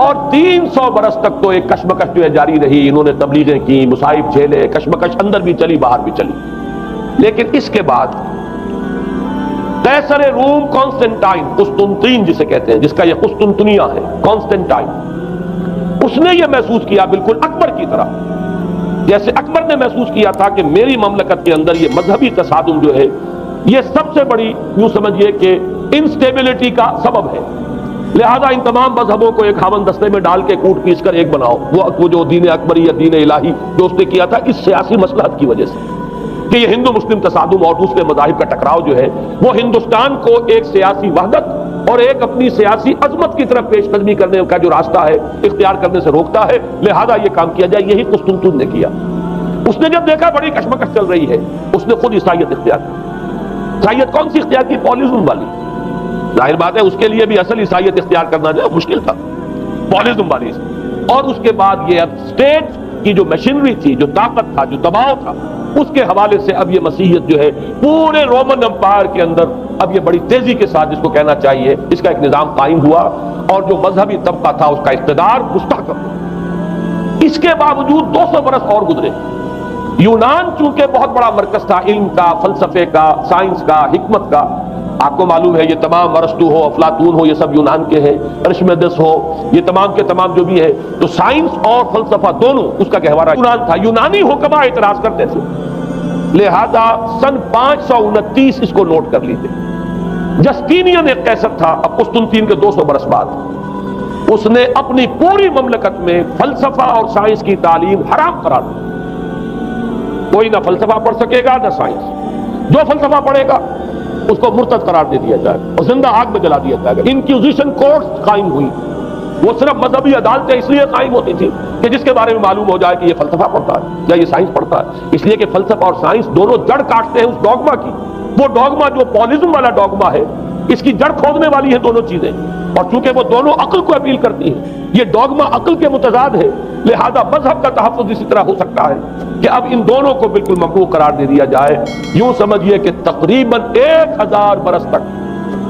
اور 300 برس تک تو ایک کشمکش جو ہے جاری رہی، انہوں نے تبلیغیں کی، مصائب جھیلے، کشمکش اندر بھی چلی باہر بھی چلی۔ لیکن اس کے بعد قیصر روم کانسٹنٹائن، قسطنطین جسے کہتے ہیں، جس کا یہ قسطنطنیہ ہے، کانسٹنٹائن، اس نے یہ محسوس کیا بالکل اکبر کی طرح، جیسے اکبر نے محسوس کیا تھا کہ میری مملکت کے اندر یہ مذہبی تصادم جو ہے یہ سب سے بڑی یوں سمجھیے کہ انسٹیبلٹی کا سبب ہے، لہذا ان تمام مذہبوں کو ایک ہاون دستے میں ڈال کے کوٹ پیس کر ایک بناؤ۔ وہ جو دین اکبری یا دین الہی جو اس نے کیا تھا اس سیاسی مصلحت کی وجہ سے کہ یہ ہندو مسلم تصادم اور دوسرے مذاہب کا ٹکراؤ جو ہے وہ ہندوستان کو ایک سیاسی وحدت اور ایک اپنی سیاسی عظمت کی طرف پیش قدمی کرنے کا جو راستہ ہے اختیار کرنے سے روکتا ہے، لہذا یہ کام کیا جائے۔ یہی قسطنطین نے کیا۔ اس نے جب دیکھا بڑی کشمکش چل رہی ہے، اس نے خود عیسائیت اختیار کی۔ عیسائیت کون سی اختیار کی؟ پالیزم والی۔ ظاہر بات ہے اس کے لیے بھی اصل عیسائیت اختیار کرنا جو مشکل تھا، پالیزم والی۔ اور اس کے بعد یہ اب اسٹیٹ کی جو مشینری تھی، جو طاقت تھا، جو دباؤ تھا، اس کے حوالے سے اب یہ مسیحیت جو ہے پورے رومن امپائر کے اندر اب یہ بڑی تیزی کے ساتھ، جس کو کہنا چاہیے، اس کا ایک نظام قائم ہوا، اور جو مذہبی طبقہ تھا اس کا اقتدار مستحکم ہوا۔ اس کے باوجود 200 برس اور گزرے۔ یونان چونکہ بہت بڑا مرکز تھا علم کا، فلسفے کا، سائنس کا، حکمت کا، آپ کو معلوم ہے یہ تمام ارسطو ہو، افلاطون ہو، یہ سب یونان کے ہیں، ارشمیدس ہو، یہ تمام کے تمام جو بھی ہے، تو سائنس اور فلسفہ دونوں اس کا گہوارہ یونان تھا۔ یونانی حکما اعتراض کرتے تھے، لہذا سن 529 اس کو نوٹ کر لیجیے۔ جسٹینین ایک قیصر تھا، اب قسطنطین کے 200 برس بعد، اس نے اپنی پوری مملکت میں فلسفہ اور سائنس کی تعلیم حرام قرار دی۔ کوئی نہ فلسفہ پڑھ سکے گا نہ سائنس، جو فلسفہ پڑھے گا اس کو مرتد قرار دے دیا جائے اور زندہ آگ میں جلا دیا جائے گا۔ انکوزیشن کورٹس قائم ہوئی، وہ صرف مذہبی عدالتیں اس لیے قائم ہوتی تھی کہ جس کے بارے میں معلوم ہو جائے کہ یہ فلسفہ پڑھتا ہے یا یہ سائنس پڑھتا ہے، اس لیے کہ فلسفہ اور سائنس دونوں جڑ کاٹتے ہیں اس ڈوگما کی۔ وہ ڈوگما جو پالیزم والا ڈوگما ہے، اس کی جڑ کھودنے والی ہیں دونوں چیزیں، اور چونکہ وہ دونوں عقل کو اپیل کرتی ہیں، یہ ڈوگما عقل کے متضاد ہے، لہذا مذہب کا تحفظ اسی طرح ہو سکتا ہے کہ اب ان دونوں کو بالکل ممنوع قرار دے دیا جائے۔ یوں سمجھیے کہ تقریباً 1000 برس تک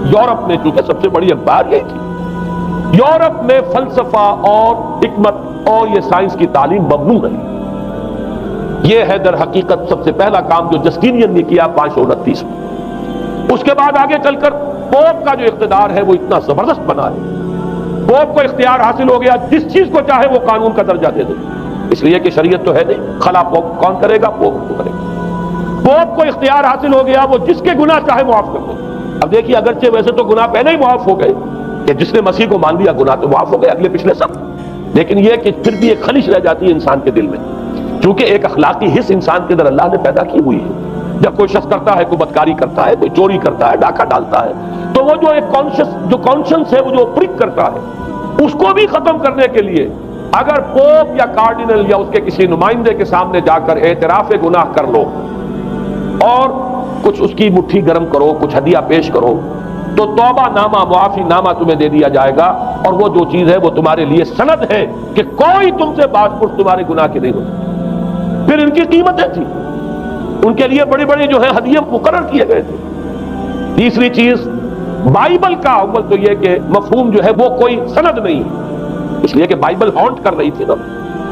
یورپ میں، چونکہ سب سے بڑی اخبار یہی تھی، یورپ میں فلسفہ اور حکمت اور یہ سائنس کی تعلیم ممنوع رہی۔ یہ ہے در حقیقت سب سے پہلا کام جو جسٹینین نے کیا 529 میں۔ اس کے بعد آگے چل کر پوپ کا جو اقتدار ہے وہ اتنا زبردست بنا ہے، پوپ کو اختیار حاصل ہو گیا، جس چیز کو چاہے وہ قانون کا درجہ دے دے، اس لیے کہ شریعت تو ہے نہیں، خلا پوپ کون کرے گا؟ پوپ کو کرے گا۔ پوپ کو اختیار حاصل ہو گیا، وہ جس کے گناہ چاہے معاف کر دے۔ اب دیکھیے اگرچہ ویسے تو گناہ پہلے ہی معاف ہو گئے کہ جس نے مسیح کو مان لیا گناہ تو معاف ہو گئے اگلے پچھلے سب، لیکن یہ کہ پھر بھی ایک خلش رہ جاتی ہے انسان کے دل میں، چونکہ ایک اخلاقی حص انسان کے اندر اللہ نے پیدا کی ہوئی ہے۔ جب کوئی شخص کرتا ہے، کوئی بدکاری کرتا ہے، کوئی چوری کرتا ہے، ڈاکہ ڈالتا ہے، تو وہ جو ایک کانشنس ہے، وہ جو پرک کرتا ہے، اس کو بھی ختم کرنے کے لیے اگر پوپ یا کارڈینل یا اس کے کسی نمائندے کے سامنے جا کر اعتراف گناہ کر لو اور کچھ اس کی مٹھی گرم کرو، کچھ ہدیہ پیش کرو، تو توبہ نامہ، معافی نامہ تمہیں دے دیا جائے گا، اور وہ جو چیز ہے وہ تمہارے لیے سند ہے کہ کوئی تم سے باز پرس تمہارے گناہ کی نہیں ہو سکتی۔ پھر ان کی قیمتیں تھی، ان کے لیے بڑی بڑی جو ہے ہدیے مقرر کیے گئے تھے۔ تیسری چیز، بائبل کا اول تو یہ کہ مفہوم جو ہے وہ کوئی سند نہیں ہے، اس لیے کہ بائبل ہانٹ کر رہی تھی نا،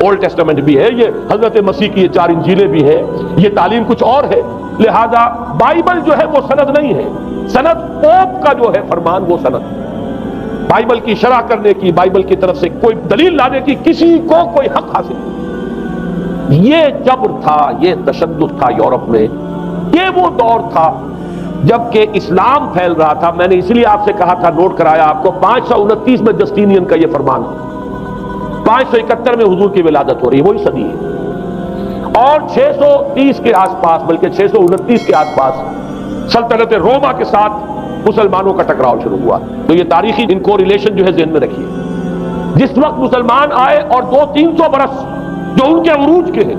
اولڈ ٹیسٹمنٹ بھی ہے، یہ حضرت مسیح کی یہ 4 انجیلیں بھی ہیں، یہ تعلیم کچھ اور ہے، لہذا بائبل جو ہے وہ سند نہیں ہے، سند پوپ کا جو ہے فرمان وہ سند۔ بائبل کی شرح کرنے کی، بائبل کی طرف سے کوئی دلیل لانے کی کسی کو کوئی حق حاصل نہیں۔ یہ جبر تھا، یہ تشدد تھا یورپ میں، یہ وہ دور تھا جبکہ اسلام پھیل رہا تھا۔ میں نے اس لیے آپ سے کہا تھا، نوٹ کرایا آپ کو، 529 میں جسٹینین کا یہ فرمان، 571 میں حضور کی ولادت ہو رہی ہے، وہی صدی ہے، اور 630 کے آس پاس، بلکہ 629 کے آس پاس سلطنت روما کے ساتھ مسلمانوں کا ٹکراؤ شروع ہوا۔ تو یہ تاریخی ان کو ریلیشن جو ہے ذہن میں رکھیے، جس وقت مسلمان آئے اور 200-300 برس جو ان کے عروج کے ہیں،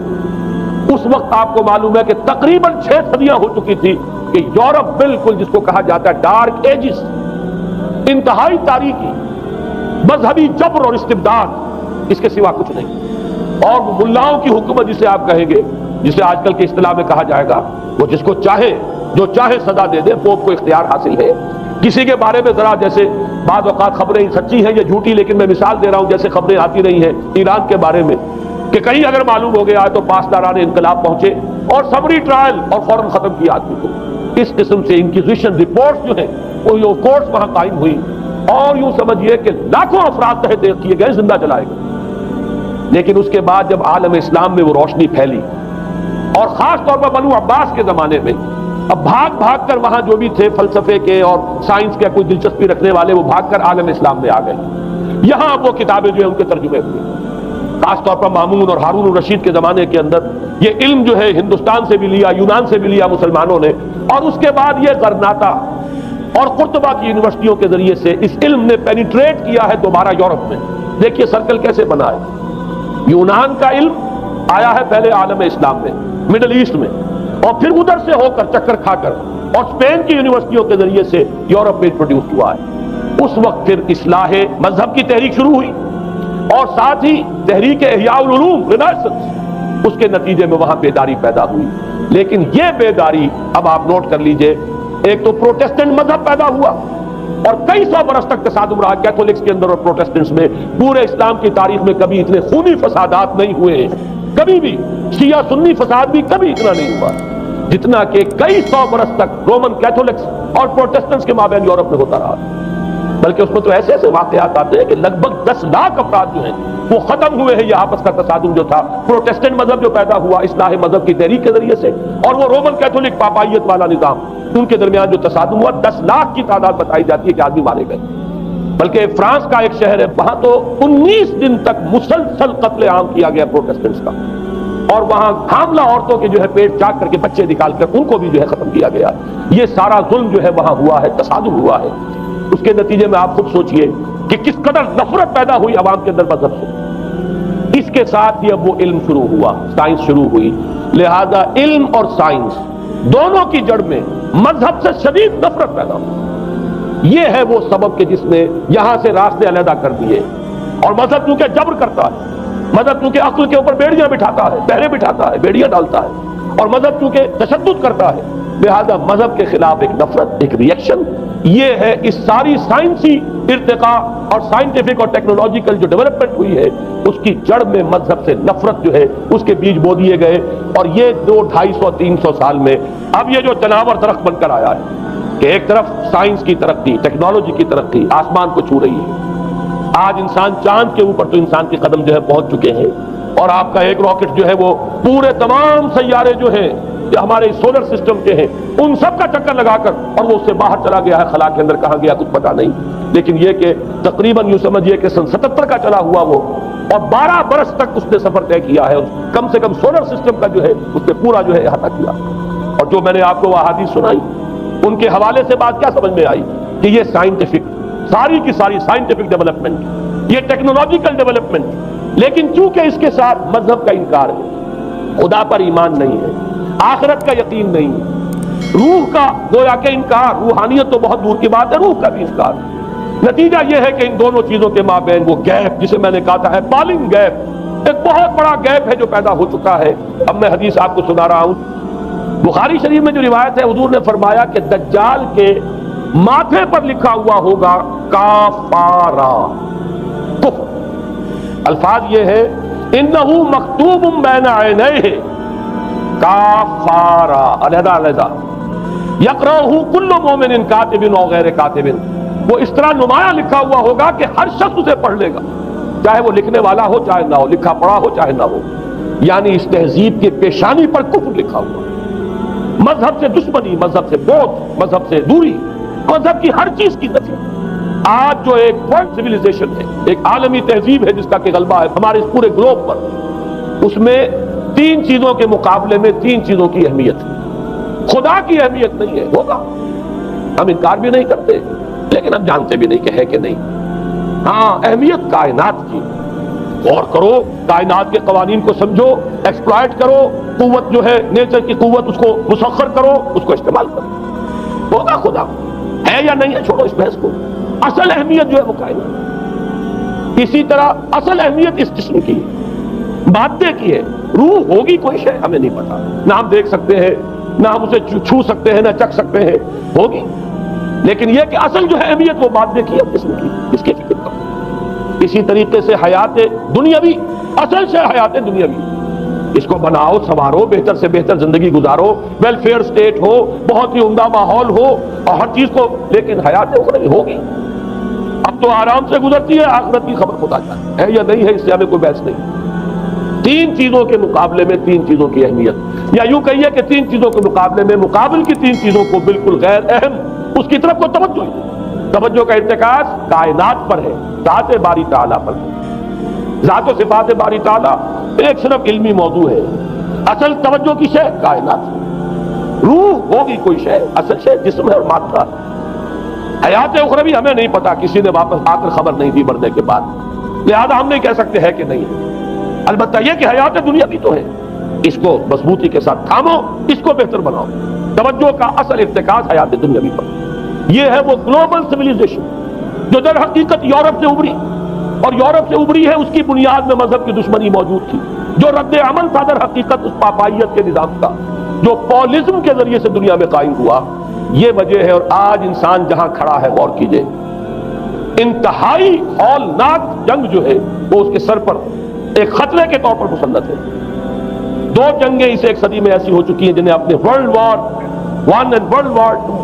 اس وقت آپ کو معلوم ہے کہ تقریباً 6 صدیاں ہو چکی تھی کہ یورپ بالکل جس کو کہا جاتا ہے ڈارک ایجز، انتہائی تاریخی مذہبی جبر اور استبداد، اس کے سوا کچھ نہیں، اور ملاؤں کی حکومت جسے آپ کہیں گے، جسے آج کل کے اصطلاح میں کہا جائے گا، وہ جس کو چاہے جو چاہے سزا دے دے، پوپ کو اختیار حاصل ہے۔ کسی کے بارے میں ذرا جیسے بعض اوقات خبریں سچی ہیں یا جھوٹی، لیکن میں مثال دے رہا ہوں جیسے خبریں آتی رہی ہیں ایران کے بارے میں کہ کہیں اگر معلوم ہو گیا تو پاسداران انقلاب پہنچے اور سمری ٹرائل اور فوراً ختم کیا آدمی کو۔ اس قسم سے انکوزیشن رپورٹس جو ہیں وہ کورٹس وہاں قائم ہوئی، اور یوں سمجھیے کہ لاکھوں افراد تحت کیے گئے، زندہ جلائے گئے۔ لیکن اس کے بعد جب عالم اسلام میں وہ روشنی پھیلی، اور خاص طور پر بنو عباس کے زمانے میں، اب بھاگ بھاگ کر وہاں جو بھی تھے فلسفے کے اور سائنس کے کوئی دلچسپی رکھنے والے، وہ بھاگ کر عالم اسلام میں آ گئے۔ یہاں وہ کتابیں جو ہیں ان کے ترجمے ہوئے، خاص طور پر مامون اور ہارون الرشید کے زمانے کے اندر یہ علم جو ہے ہندوستان سے بھی لیا، یونان سے بھی لیا مسلمانوں نے، اور اس کے بعد یہ غرناطہ اور قرطبہ کی یونیورسٹیوں کے ذریعے سے اس علم نے پینیٹریٹ کیا ہے دوبارہ یورپ میں. دیکھیے سرکل کیسے بنا ہے. یونان کا علم آیا ہے پہلے عالم اسلام میں، مڈل ایسٹ میں، اور پھر ادھر سے ہو کر چکر کھا کر اور اسپین کی یونیورسٹیوں کے ذریعے سے یورپ میں انٹروڈیوس ہوا ہے. اس وقت پھر اصلاح مذہب کی تحریک شروع ہوئی اور ساتھ ہی تحریک احیاء العلوم رینیسنس، اس کے نتیجے میں وہاں بیداری پیدا ہوئی. لیکن یہ بیداری اب آپ نوٹ کر لیجئے، ایک تو پروٹیسٹنٹ مذہب پیدا ہوا اور کئی سو برس تک تصادم رہا کیتھولکس کے اندر اور پروٹیسٹنٹس میں. پورے اسلام کی تاریخ میں کبھی اتنے خونی فسادات نہیں ہوئے ہیں، کبھی بھی شیعہ سنی فساد بھی کبھی اتنا نہیں ہوا جتنا کہ کئی سو برس تک رومن کیتھولکس اور پروٹیسٹنٹس کے مابین یورپ میں ہوتا رہا. بلکہ اس میں تو ایسے ایسے واقعات آتے ہیں کہ لگ بھگ 10 لاکھ افراد جو ہیں وہ ختم ہوئے ہیں. یہ آپس کا تصادم جو تھا، پروٹیسٹنٹ مذہب جو پیدا ہوا اصلاح مذہب کی تحریک کے ذریعے سے، اور وہ رومن کیتھولک پاپائیت والا نظام، ان کے درمیان جو تصادم ہوا 10 لاکھ کی تعداد بتائی جاتی ہے کہ آدمی مارے گئے. بلکہ فرانس کا ایک شہر ہے، وہاں تو 19 دن تک مسلسل قتل عام کیا گیا پروٹیسٹنٹس کا، اور وہاں حاملہ عورتوں کے جو ہے پیٹ چاک کر کے بچے نکال کر ان کو بھی جو ہے ختم کیا گیا. یہ سارا ظلم جو ہے وہاں ہوا ہے، تصادم ہوا ہے. اس کے نتیجے میں آپ خود سوچئے کہ کس قدر نفرت پیدا ہوئی عوام کے اندر مذہب سے. اس کے ساتھ ہی اب وہ علم شروع ہوا، سائنس شروع ہوئی. لہذا علم اور سائنس دونوں کی جڑ میں مذہب سے شدید نفرت پیدا ہوئی. یہ ہے وہ سبب کہ جس نے یہاں سے راستے علیحدہ کر دیے. اور مذہب کیونکہ جبر کرتا ہے، مذہب کیونکہ عقل کے اوپر بیڑیاں بٹھاتا ہے، پہرے بٹھاتا ہے، بیڑیاں ڈالتا ہے، اور مذہب کیونکہ تشدد کرتا ہے، لہذا مذہب کے خلاف ایک نفرت، ایک ریئیکشن. یہ ہے اس ساری سائنسی ارتقاء اور سائنٹیفک اور ٹیکنالوجیکل جو ڈیولپمنٹ ہوئی ہے اس کی جڑ میں مذہب سے نفرت جو ہے اس کے بیج بو دیے گئے. اور یہ 200-250-300 سال میں اب یہ جو تناور درخت بن کر آیا ہے کہ ایک طرف سائنس کی ترقی، ٹیکنالوجی کی ترقی آسمان کو چھو رہی ہے. آج انسان چاند کے اوپر تو انسان کے قدم جو ہے پہنچ چکے ہیں، اور آپ کا ایک راکٹ جو ہے وہ پورے تمام سیارے جو ہیں جو ہمارے سولر سسٹم کے ہیں ان سب کا چکر لگا کر اور وہ اس سے باہر چلا گیا ہے. خلا کے اندر کہاں گیا کچھ پتا نہیں. لیکن یہ کہ تقریباً یوں سمجھیے کہ سن 77 کا چلا ہوا وہ، اور 12 برس تک اس نے سفر طے کیا ہے. کم سے کم سولر سسٹم کا جو ہے اس نے پورا جو ہے احاطہ کیا. اور جو میں نے آپ کو وہ احادیث سنائی ان کے حوالے سے بات کیا سمجھ میں آئی کہ یہ سائنٹیفک، ساری کی ساری سائنٹیفک ڈیولپمنٹ، یہ ٹیکنالوجیکل ڈیولپمنٹ، لیکن چونکہ اس کے ساتھ مذہب کا انکار ہے، خدا پر ایمان نہیں ہے، آخرت کا یقین نہیں ہے، روح کا گویا کہ انکار، روحانیت تو بہت دور کی بات ہے، روح کا بھی انکار. نتیجہ یہ ہے کہ ان دونوں چیزوں کے مابین وہ گیپ جسے میں نے کہا تھا ایپالنگ گیپ، ایک بہت بڑا گیپ ہے جو پیدا ہو چکا ہے. اب میں حدیث آپ کو سنا رہا ہوں. بخاری شریف میں جو روایت ہے حضور نے فرمایا کہ دجال کے ماتھے پر لکھا ہوا ہوگا کافارا، کفر. الفاظ یہ ہے انہو مکتوب بین عینیہ کافارا، علیحدہ علیحدہ، یقرأہ کل مومن کاتب و غیر کاتب. وہ اس طرح نمایاں لکھا ہوا ہوگا کہ ہر شخص اسے پڑھ لے گا، چاہے وہ لکھنے والا ہو چاہے نہ ہو، لکھا پڑھا ہو چاہے نہ ہو. یعنی اس تہذیب کی پیشانی پر کفر لکھا ہوا، مذہب سے دشمنی، مذہب سے بوجھ، مذہب سے دوری، مذہب کی ہر چیز کی نفی. آج جو ایک ورلڈ سویلائزیشن ہے، ایک عالمی تہذیب ہے جس کا کہ غلبہ ہے ہمارے اس پورے گلوب پر، اس میں 3 چیزوں کے مقابلے میں 3 چیزوں کی اہمیت ہے. خدا کی اہمیت نہیں ہے، ہوگا، ہم انکار بھی نہیں کرتے لیکن ہم جانتے بھی نہیں کہ ہے کہ نہیں. ہاں اہمیت کائنات کی، غور کرو، کائنات کے قوانین کو سمجھو، ایکسپلائٹ کرو، قوت جو ہے نیچر کی قوت اس کو مسخر کرو، اس کو استعمال کرو. ہوگا خدا ہے یا نہیں ہے، چھوڑو اس بحث کو. اصل اہمیت جو ہے وہ کائنات. اسی طرح اصل اہمیت اس جسم کی، مادے کی ہے. روح ہوگی کوئی شے ہمیں نہیں پتا، نہ ہم دیکھ سکتے ہیں، نہ ہم اسے چھو سکتے ہیں، نہ چکھ سکتے ہیں، ہوگی. لیکن یہ کہ اصل جو ہے اہمیت وہ مادے کی ہے، جسم کی، اس کی فکر کرو. اسی طریقے سے حیات دنیاوی، اصل سے حیات دنیاوی، اس کو بناؤ، سنوارو، بہتر سے بہتر زندگی گزارو، ویلفیئر سٹیٹ ہو، بہت ہی عمدہ ماحول ہو اور ہر چیز کو، لیکن حیات اخروی ہوگی. اب تو آرام سے گزرتی ہے، آخرت کی خبر خدا جانے ہے یا نہیں ہے، اس سے ہمیں کوئی بحث نہیں. 3 چیزوں کے مقابلے میں 3 چیزوں کی اہمیت، یا یوں کہیے کہ 3 چیزوں کے مقابلے میں مقابل کی 3 چیزوں کو بالکل غیر اہم اس کی طرف کو توجہ کا ارتکاز کائنات پر ہے، ذات باری تعالیٰ پر ہے. ذات و صفات باری تعالیٰ ایک صرف علمی موضوع ہے، اصل توجہ کی شے کائنات. روح ہوگی کوئی شے، اصل شے جسم ہے اور مادہ. حیات اخروی ہمیں نہیں پتا، کسی نے واپس آ کر خبر نہیں دی مرنے کے بعد، لہذا ہم نہیں کہہ سکتے ہے کہ نہیں ہے۔ البتہ یہ کہ حیات دنیا بھی تو ہے، اس کو مضبوطی کے ساتھ تھامو، اس کو بہتر بناؤ۔ توجہ کا اصل ارتکاز حیات دنیاوی پر۔ یہ ہے وہ گلوبل سویلائزیشن جو در حقیقت یورپ سے ابھری، اور یورپ سے ابھری ہے، اس کی بنیاد میں مذہب کی دشمنی موجود تھی۔ جو رد عمل تھا در حقیقت اس پاپائیت کے نظام کا، جو پولزم کے ذریعے سے دنیا میں قائم ہوا، یہ وجہ ہے۔ اور آج انسان جہاں کھڑا ہے، غور کیجئے، انتہائی ہولناک جنگ جو ہے وہ اس کے سر پر ایک خطرے کے طور پر مسلط ہے۔ دو جنگیں اس ایک صدی میں ایسی ہو چکی ہیں جنہیں اپنے ورلڈ وار 1 اور ورلڈ وار 2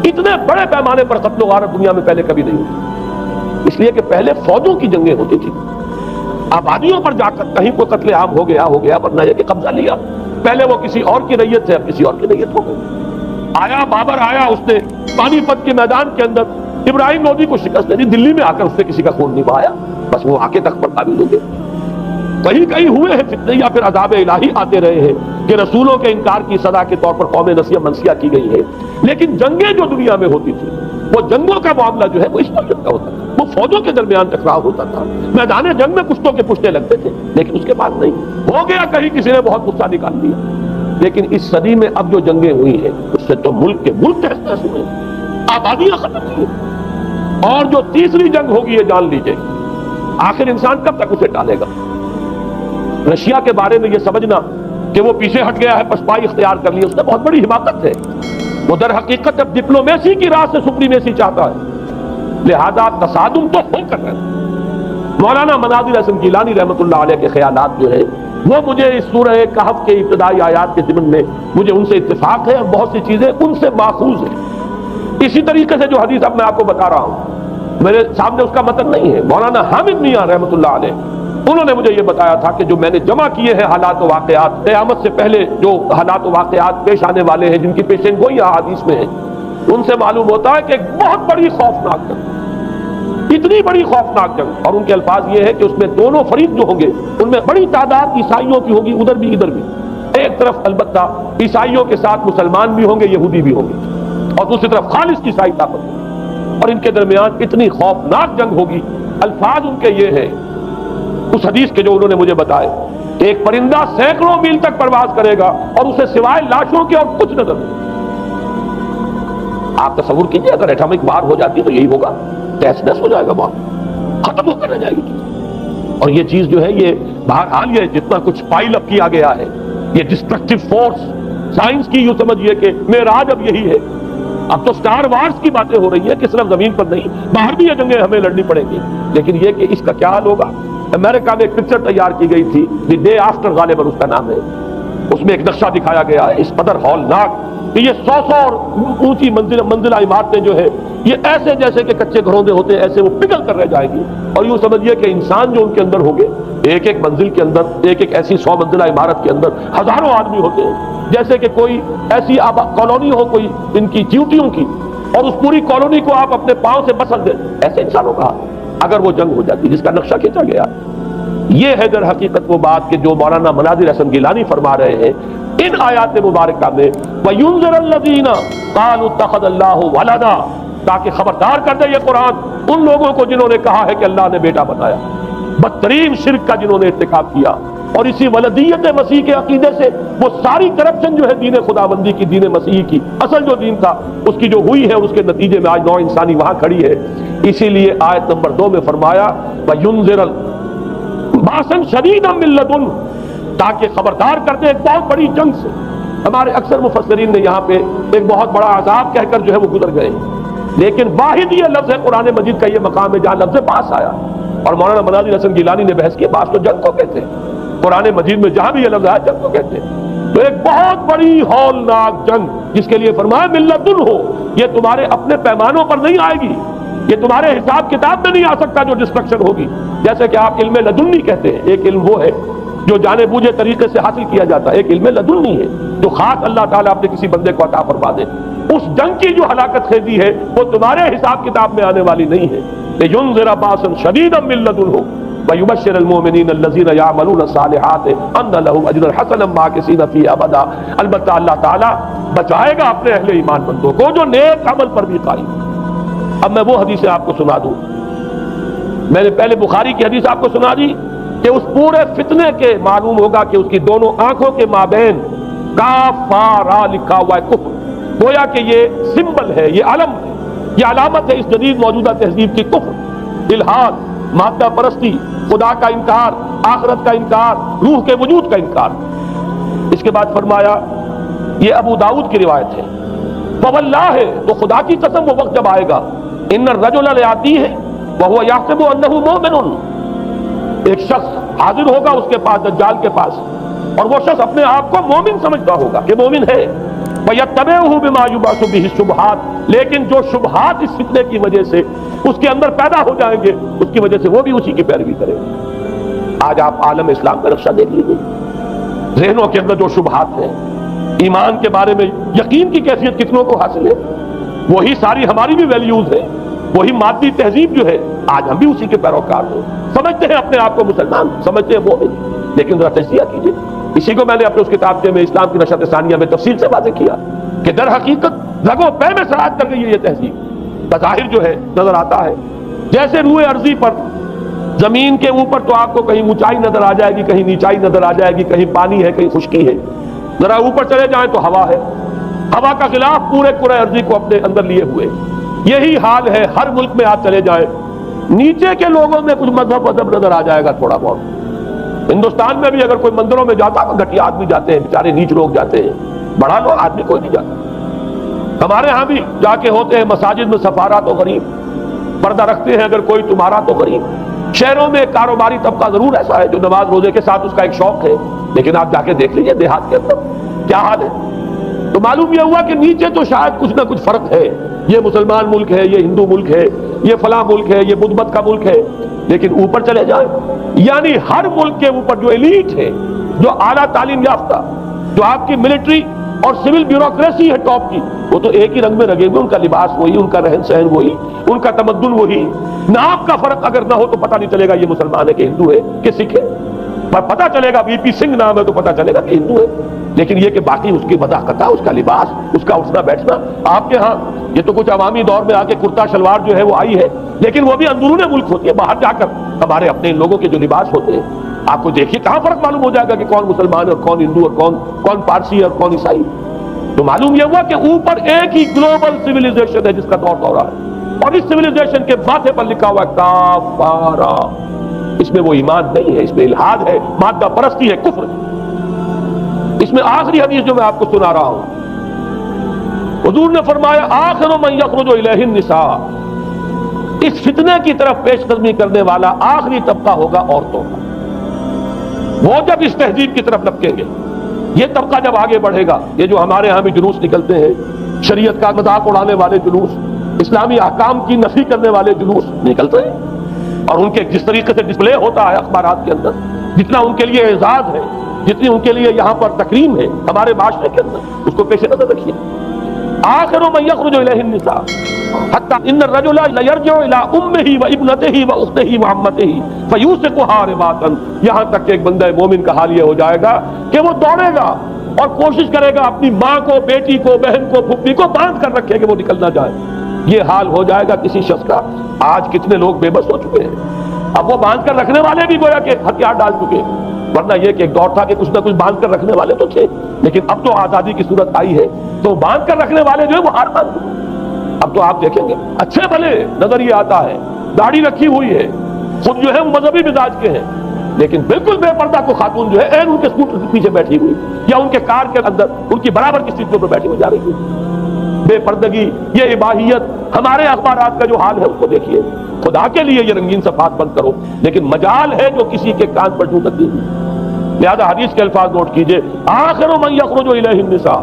اتنے بڑے پیمانے پر قتل و غارت دنیا میں پہلے کبھی نہیں ہوئی، اس لیے کہ پہلے فوجوں کی جنگیں ہوتی تھی، آبادیوں پر جا کر کہیں کوئی قتل عام ہو گیا، ورنہ یہ کہ قبضہ لیا، پہلے وہ کسی اور کی ریت سے اب کسی اور کی ریت ہو گئی۔ آیا بابر آیا، اس نے پانی پت کے میدان کے اندر ابراہیم لودھی کو شکست دے دی، دلی میں آ کر اس نے کسی کا خون نہیں بہایا، بس وہ آ کے تخت پر قابل ہو گئے۔ کہیں کہیں ہوئے ہیں فتنے یا پھر عذاب الہی آتے رہے ہیں کہ رسولوں کے انکار کی سزا کے طور پر قوم نسیہ منسیہ کی گئی ہے، لیکن جنگیں جو دنیا میں ہوتی تھی، وہ جنگوں کا معاملہ جو ہے وہ اس طرح کا ہوتا تھا، وہ فوجوں کے درمیان ٹکراؤ ہوتا تھا، میدان جنگ میں کشتوں کے پشتے لگتے تھے، لیکن اس کے بعد نہیں ہو گیا، کہیں کسی نے بہت غصہ نکال دیا۔ لیکن اس صدی میں اب جو جنگیں ہوئی ہیں اس سے تو ملک کے ملک تحس نحس ہوئے، آبادیاں ختم ہوئی، اور جو تیسری جنگ ہوگی یہ جان لیجئے، آخر انسان کب تک اسے ٹالے گا؟ رشیا کے بارے میں یہ سمجھنا کہ وہ پیچھے ہٹ گیا ہے، پسپائی اختیار کر لی، اس نے بہت بڑی حماقت ہے۔ وہ در حقیقت اب ڈپلومیسی کی راہ سے سپریمیسی چاہتا ہے، لہذا تصادم تو ہو کر رہا ہے۔ مولانا مناظر حسن گیلانی رحمۃ اللہ علیہ کے خیالات جو ہے وہ مجھے اس سورہ کہف کے ابتدائی آیات کے ضمن میں مجھے ان سے اتفاق ہے، اور بہت سی چیزیں ان سے ماخوذ ہیں۔ اسی طریقے سے جو حدیث اب میں آپ کو بتا رہا ہوں، میرے سامنے اس کا متن نہیں ہے، مولانا حامد میاں رحمۃ اللہ علیہ انہوں نے مجھے یہ بتایا تھا کہ جو میں نے جمع کیے ہیں حالات و واقعات، قیامت سے پہلے جو حالات و واقعات پیش آنے والے ہیں، جن کی پیشین گوئی احادیث میں ہیں، ان سے معلوم ہوتا ہے کہ ایک بہت بڑی خوفناک جنگ، اتنی بڑی خوفناک جنگ، اور ان کے الفاظ یہ ہے کہ اس میں دونوں فریق جو ہوں گے ان میں بڑی تعداد عیسائیوں کی ہوگی، ادھر بھی ادھر بھی، ایک طرف البتہ عیسائیوں کے ساتھ مسلمان بھی ہوں گے، یہودی بھی ہوں گے، اور دوسری طرف خالص عیسائی طاقت ہوگی، اور ان کے درمیان اتنی خوفناک جنگ ہوگی۔ الفاظ ان کے یہ ہیں اس حدیث کے جو انہوں نے مجھے بتائے کہ ایک پرندہ سینکڑوں میل تک پرواز کرے گا اور اسے سوائے لاشوں کے اور کچھ نظر نہیں۔ آپ تصور کیجئے اگر ایٹمک وار ہو جاتی تو یہی ہوگا، تہس نہس ہو جائے گا، وہاں ختم ہو کر رہ جائے گی۔ اور یہ چیز جو ہے یہ بہرحال یہ جتنا کچھ پائل اپ کیا گیا ہے، یہ ڈسٹرکٹیو فورس سائنس کی، یوں سمجھیے کہ معراج اب یہی ہے۔ اب تو سٹار وارز کی باتیں ہو رہی ہیں کہ صرف زمین پر نہیں، باہر بھی یہ جنگیں ہمیں لڑنی پڑیں گی، لیکن یہ کہ اس کا کیا حل ہوگا۔ امریکہ میں ایک پکچر تیار کی گئی تھی، دی ڈے آفٹر غالباً اس کا نام ہے، اس میں ایک نقشہ دکھایا گیا ہے اس قدر ہولناک کہ یہ 100 اور اونچی منزلہ عمارتیں جو ہے یہ ایسے جیسے کہ کچے گھروں میں ہوتے ہیں، ایسے وہ پگھل کر رہ جائے گی، اور یوں سمجھیے کہ انسان جو ان کے اندر ہوں گے، ایک ایک منزل کے اندر، ایک ایک ایسی 100 منزلہ عمارت کے اندر ہزاروں آدمی ہوتے ہیں، جیسے کہ کوئی ایسی کالونی ہو کوئی ان کی چیوٹیوں کی، اور اس پوری کالونی کو آپ اپنے پاؤں سے بسل دیں، ایسے انسانوں کا اگر وہ جنگ ہو جاتی جس کا نقشہ کھینچا گیا۔ یہ ہے در حقیقت وہ بات کہ جو مولانا مناظر حسن گیلانی فرما رہے ہیں ان آیات مبارکہ میں، وَيُنذِرَ الَّذِينَ قَالُوا اتَّخَذَ اللَّهُ وَلَدًا، تاکہ خبردار کر دے یہ قرآن ان لوگوں کو جنہوں نے کہا ہے کہ اللہ نے بیٹا بنایا، بدترین شرک کا جنہوں نے ارتکاب کیا، اور اسی ولدیت مسیح کے عقیدے سے وہ ساری کرپشن جو ہے دین خداوندی کی، دین مسیح کی اصل جو دین تھا اس کی جو ہوئی ہے، اس کے نتیجے میں آج نوع انسانی وہاں کھڑی ہے۔ اسی لیے آیت نمبر 2 میں فرمایا وَيُنذِرَ بَأْسًا شَدِيدًا مِّن لَّدُنْهُ، تاکہ خبردار کرتے ایک بہت بڑی جنگ سے۔ ہمارے اکثر مفسرین نے یہاں پہ ایک بہت بڑا عذاب کہہ کر جو ہے وہ گزر گئے، لیکن واحد یہ لفظ ہے قرآن مجید کا، یہ مقام ہے جہاں لفظ باس آیا، اور مولانا مناظر حسن گیلانی نے بحث کی، باس تو جنگ کو کہتے ہیں، قرآن مجید میں جہاں بھی یہ لفظ آیا جنگ کو کہتے ہیں۔ تو ایک بہت بڑی ہولناک جنگ جس کے لیے فرمایا مِن لَّدُنْهُ، یہ تمہارے اپنے پیمانوں پر نہیں آئے گی، یہ تمہارے حساب کتاب میں نہیں آ سکتا جو ڈسٹرکشن ہوگی، جیسے کہ آپ علم لدنی کہتے ہیں، ایک علم وہ ہے جو جانے بوجھے طریقے سے حاصل کیا جاتا ہے، ایک علم لدنی ہے جو خاص اللہ تعالیٰ اپنے کسی بندے کو عطا فرما دے۔ اس جنگ کی جو ہلاکت خیزی ہے وہ تمہارے حساب کتاب میں آنے والی نہیں ہے۔ لِيُنذِرَ بَأْسًا شَدِيدًا مِّن لَّدُنْهُ وَيُبَشِّرَ الْمُؤْمِنِينَ الَّذِينَ يَعْمَلُونَ الصَّالِحَاتِ أَنَّ لَهُمْ أَجْرًا حَسَنًا مَّاكِثِينَ فِيهِ أَبَدًا۔ البتہ اللہ تعالیٰ بچائے گا اپنے اہل ایمان بندوں کو جو نیک عمل پر بھی قائم، اب میں وہ حدیثیں آپ کو سنا دوں. میں نے پہلے بخاری کی حدیث آپ کو سنا دی کہ اس پورے فتنے کے معلوم ہوگا کہ اس کی دونوں آنکھوں کے مابین کافارا لکھا ہوا ہے کفر. گویا کہ یہ سمبل ہے، یہ علم ہے، یہ علامت ہے اس جدید موجودہ تہذیب کی کفر، الحاد، مادہ پرستی، خدا کا انکار، آخرت کا انکار، روح کے وجود کا انکار. اس کے بعد فرمایا، یہ ابو داؤد کی روایت ہے، فواللہ ہے تو خدا کی قسم وہ وقت جب آئے گا، ان الرجل لیاتی ہے وہو یحسب انہ مومن، ایک شخص حاضر ہوگا اس کے پاس، دجال کے پاس، اور وہ شخص اپنے آپ کو مومن سمجھتا ہوگا کہ مومن ہے. وَيَتَّبِعُهُ بِمَا يُبْعَثُ بِهِ الشُّبْهَاتِ، لیکن جو شبہات اس فتنے کی وجہ سے اس کے اندر پیدا ہو جائیں گے اس کی وجہ سے وہ بھی اسی کی پیروی کرے گا. آج آپ عالم اسلام کا نقشہ دیکھ لیجیے، ذہنوں کے اندر جو شبہات ہیں، ایمان کے بارے میں یقین کی کیفیت کتنوں کو حاصل ہے، وہی ساری ہماری بھی ویلیوز ہیں، وہی مادی تہذیب جو ہے، آج ہم بھی اسی کے پیروکار ہیں. سمجھتے ہیں اپنے آپ کو مسلمان، سمجھتے ہیں مومن، لیکن ذرا تجزیہ کیجیے. اسی کو میں نے اپنے اس کتاب میں اسلام کی نشرت ثانیہ میں تفصیل سے واضح کیا کہ در حقیقت رگ و پے میں سرایت کر گئی ہے یہ تہذیب. بظاہر جو ہے نظر آتا ہے جیسے روئے ارضی پر، زمین کے اوپر تو آپ کو کہیں اونچائی نظر آ جائے گی، کہیں نیچائی نظر آ جائے گی، کہیں پانی ہے، کہیں خشکی ہے. ذرا اوپر چلے جائیں تو ہوا ہے، ہوا کا غلاف پورے کرۂ ارضی کو اپنے اندر لیے ہوئے. یہی حال ہے ہر ملک میں. آپ چلے جائیں نیچے کے لوگوں میں کچھ مذہب نظر آ جائے گا تھوڑا بہت. ہندوستان میں بھی اگر کوئی مندروں میں جاتا تو گھٹیا آدمی جاتے ہیں، بیچارے نیچ لوگ جاتے ہیں، بڑا لوگ آدمی کوئی نہیں جاتا. ہمارے ہاں بھی جا کے ہوتے ہیں مساجد میں سفارا تو غریب، پردہ رکھتے ہیں اگر کوئی تمہارا تو غریب. شہروں میں کاروباری طبقہ ضرور ایسا ہے جو نماز روزے کے ساتھ اس کا ایک شوق ہے، لیکن آپ جا کے دیکھ لیجیے دیہات کے اندر کیا حال ہے. تو معلوم یہ ہوا کہ نیچے تو شاید کچھ نہ کچھ فرق ہے، یہ مسلمان ملک ہے، یہ ہندو ملک ہے، یہ فلاں ملک ہے، یہ بدھ مت کا ملک ہے. لیکن اوپر چلے جائیں، یعنی ہر ملک کے اوپر جو ایلیٹ ہے، جو اعلیٰ تعلیم یافتہ، جو آپ کی ملٹری اور سول بیوروکریسی ہے ٹاپ کی، وہ تو ایک ہی رنگ میں رگے ہوئے، ان کا لباس وہی، ان کا رہن سہن وہی، ان کا تمدن وہی. نام کا فرق اگر نہ ہو تو پتہ نہیں چلے گا یہ مسلمان ہے کہ ہندو ہے کہ سکھ ہے. پر پتہ چلے گا وی پی سنگھ نام ہے تو پتہ چلے گا کہ ہندو ہے. لیکن یہ کہ باقی اس کی مذاقتہ، اس کا لباس، اس کا اٹھنا بیٹھنا. آپ کے ہاں یہ تو کچھ عوامی دور میں آ کے کرتا شلوار جو ہے وہ آئی ہے، لیکن وہ بھی اندرون ملک ہوتی ہے. باہر جا کر ہمارے اپنے لوگوں کے جو لباس ہوتے ہیں، آپ کو دیکھیے کہاں فرق معلوم ہو جائے گا کہ کون مسلمان ہے اور کون ہندو اور کون پارسی ہے اور کون عیسائی. تو معلوم یہ ہوا کہ اوپر ایک ہی گلوبل سویلائزیشن ہے جس کا دور دورہ ہے، اور اس سویلائزیشن کے ماتھے پر لکھا ہوا ہے کافارا. اس میں وہ ایمان نہیں ہے، اس میں الحاد ہے، مادہ پرستی ہے، کفر ہے. اس میں آخری حدیث جو میں آپ کو سنا رہا ہوں، حضور نے فرمایا آخر من یخرج الیہ النساء، اس فتنے کی طرف پیش قدمی کرنے والا آخری طبقہ ہوگا عورتوں کا. وہ جب اس تہذیب کی طرف لپکیں گے، یہ طبقہ جب آگے بڑھے گا، یہ جو ہمارے ہاں بھی جلوس نکلتے ہیں، شریعت کا مذاق اڑانے والے جلوس، اسلامی احکام کی نفی کرنے والے جلوس نکلتے ہیں، اور ان کے جس طریقے سے ڈسپلے ہوتا ہے اخبارات کے اندر، جتنا ان کے لیے اعزاز ہے، جتنی ان کے لیے یہاں پر تکریم ہے ہمارے معاشرے کے اندر، اس کو پیش نظر رکھیے. آخر من یخرج الیہ النساء حتی ان الرجل لیرجع الی امہ و ابنتہ و اختہ و عمتہ فیوثقها رباطا، یہاں تک کہ ایک بندہ مومن کا حال یہ ہو جائے گا کہ وہ دوڑے گا اور کوشش کرے گا اپنی ماں کو، بیٹی کو، بہن کو، پھپھی کو باندھ کر رکھے کہ وہ نکل نہ جائے. یہ حال ہو جائے گا کسی شخص کا. آج کتنے لوگ بے بس ہو چکے ہیں. اب وہ باندھ کر رکھنے والے بھی گویا کہ ہتھیار ڈال چکے ہیں، ورنہ یہ کہ ایک دور تھا کہ کچھ نہ کچھ باندھ کر رکھنے والے تو تھے، لیکن اب تو آزادی کی صورت آئی ہے تو باندھ کر رکھنے والے جو ہے وہ ہار مان چکے. اب تو آپ دیکھیں گے اچھے بھلے نظر یہ آتا ہے، داڑھی رکھی ہوئی ہے، خود جو ہے وہ مذہبی مزاج کے ہیں، لیکن بالکل بے پردہ کو خاتون جو ہے این ان کے اسکوٹر کے پیچھے بیٹھی ہوئی یا ان کے کار کے اندر ان کی برابر کی سیٹ پر بیٹھی ہوئی جا رہی ہے. بے پردگی، یہ اباحیت، ہمارے اخبارات کا جو حال ہے اس کو دیکھیے. خدا کے لیے یہ رنگین صفحات بند کرو، لیکن مجال ہے جو کسی کے کان پر جوں تک دی. لہذا حدیث کے الفاظ نوٹ کیجئے، آخر من یخرج الیہ النساء،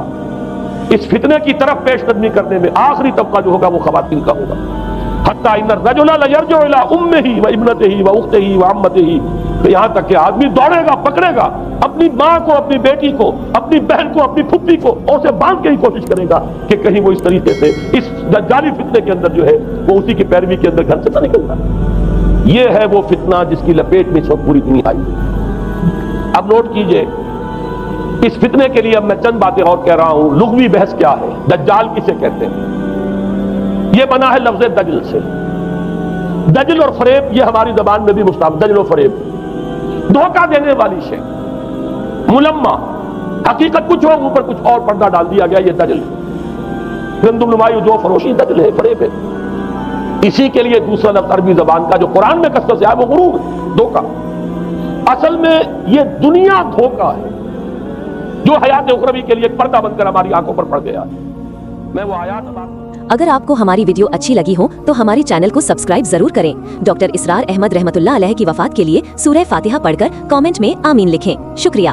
اس فتنے کی طرف پیش قدمی کرنے میں آخری طبقہ جو ہوگا وہ خواتین کا ہوگا. حتی ان الرجل لیرجع الی امہ و ابنتہ و اختہ و عمتہ، یہاں تک کہ آدمی دوڑے گا، پکڑے گا اپنی ماں کو، اپنی بیٹی کو، اپنی بہن کو، اپنی پھپھی کو، اور اسے باندھ کے ہی کوشش کرے گا کہ کہیں وہ اس طریقے سے اس دجالی فتنے کے اندر جو ہے وہ اسی کی پیروی کے اندر گھر سے نہ نکلتا. یہ ہے وہ فتنہ جس کی لپیٹ میں اس وقت پوری دنیا آئی ہے. اب نوٹ کیجئے، اس فتنے کے لیے اب میں چند باتیں اور کہہ رہا ہوں. لغوی بحث کیا ہے، دجال کسے کہتے ہیں؟ یہ بنا ہے لفظ دجل سے. دجل اور فریب یہ ہماری زبان میں بھی مستعمل. دجل و فریب دھوکہ دینے والی شے. ملمہ حقیقت کچھ ہو اوپر کچھ اور پردہ ڈال دیا گیا، یہ دجل ہے. گندم نمائی جو فروشی دجل ہے، فریب ہے. اسی کے لیے دوسرا لفظ عربی زبان کا جو قرآن میں کثرت سے آیا وہ غرور ہے، دھوکہ. اصل میں یہ دنیا دھوکہ ہے جو حیات اخروی کے لیے ایک پردہ بن کر ہماری آنکھوں پر پڑ گیا. میں وہ آیات اب آپ اگر آپ کو ہماری ویڈیو اچھی لگی ہو تو ہماری چینل کو سبسکرائب ضرور کریں. ڈاکٹر اسرار احمد رحمۃ اللہ علیہ کی وفات کے لیے سورہ فاتحہ پڑھ کر کامنٹ میں آمین لکھیں. شکریہ.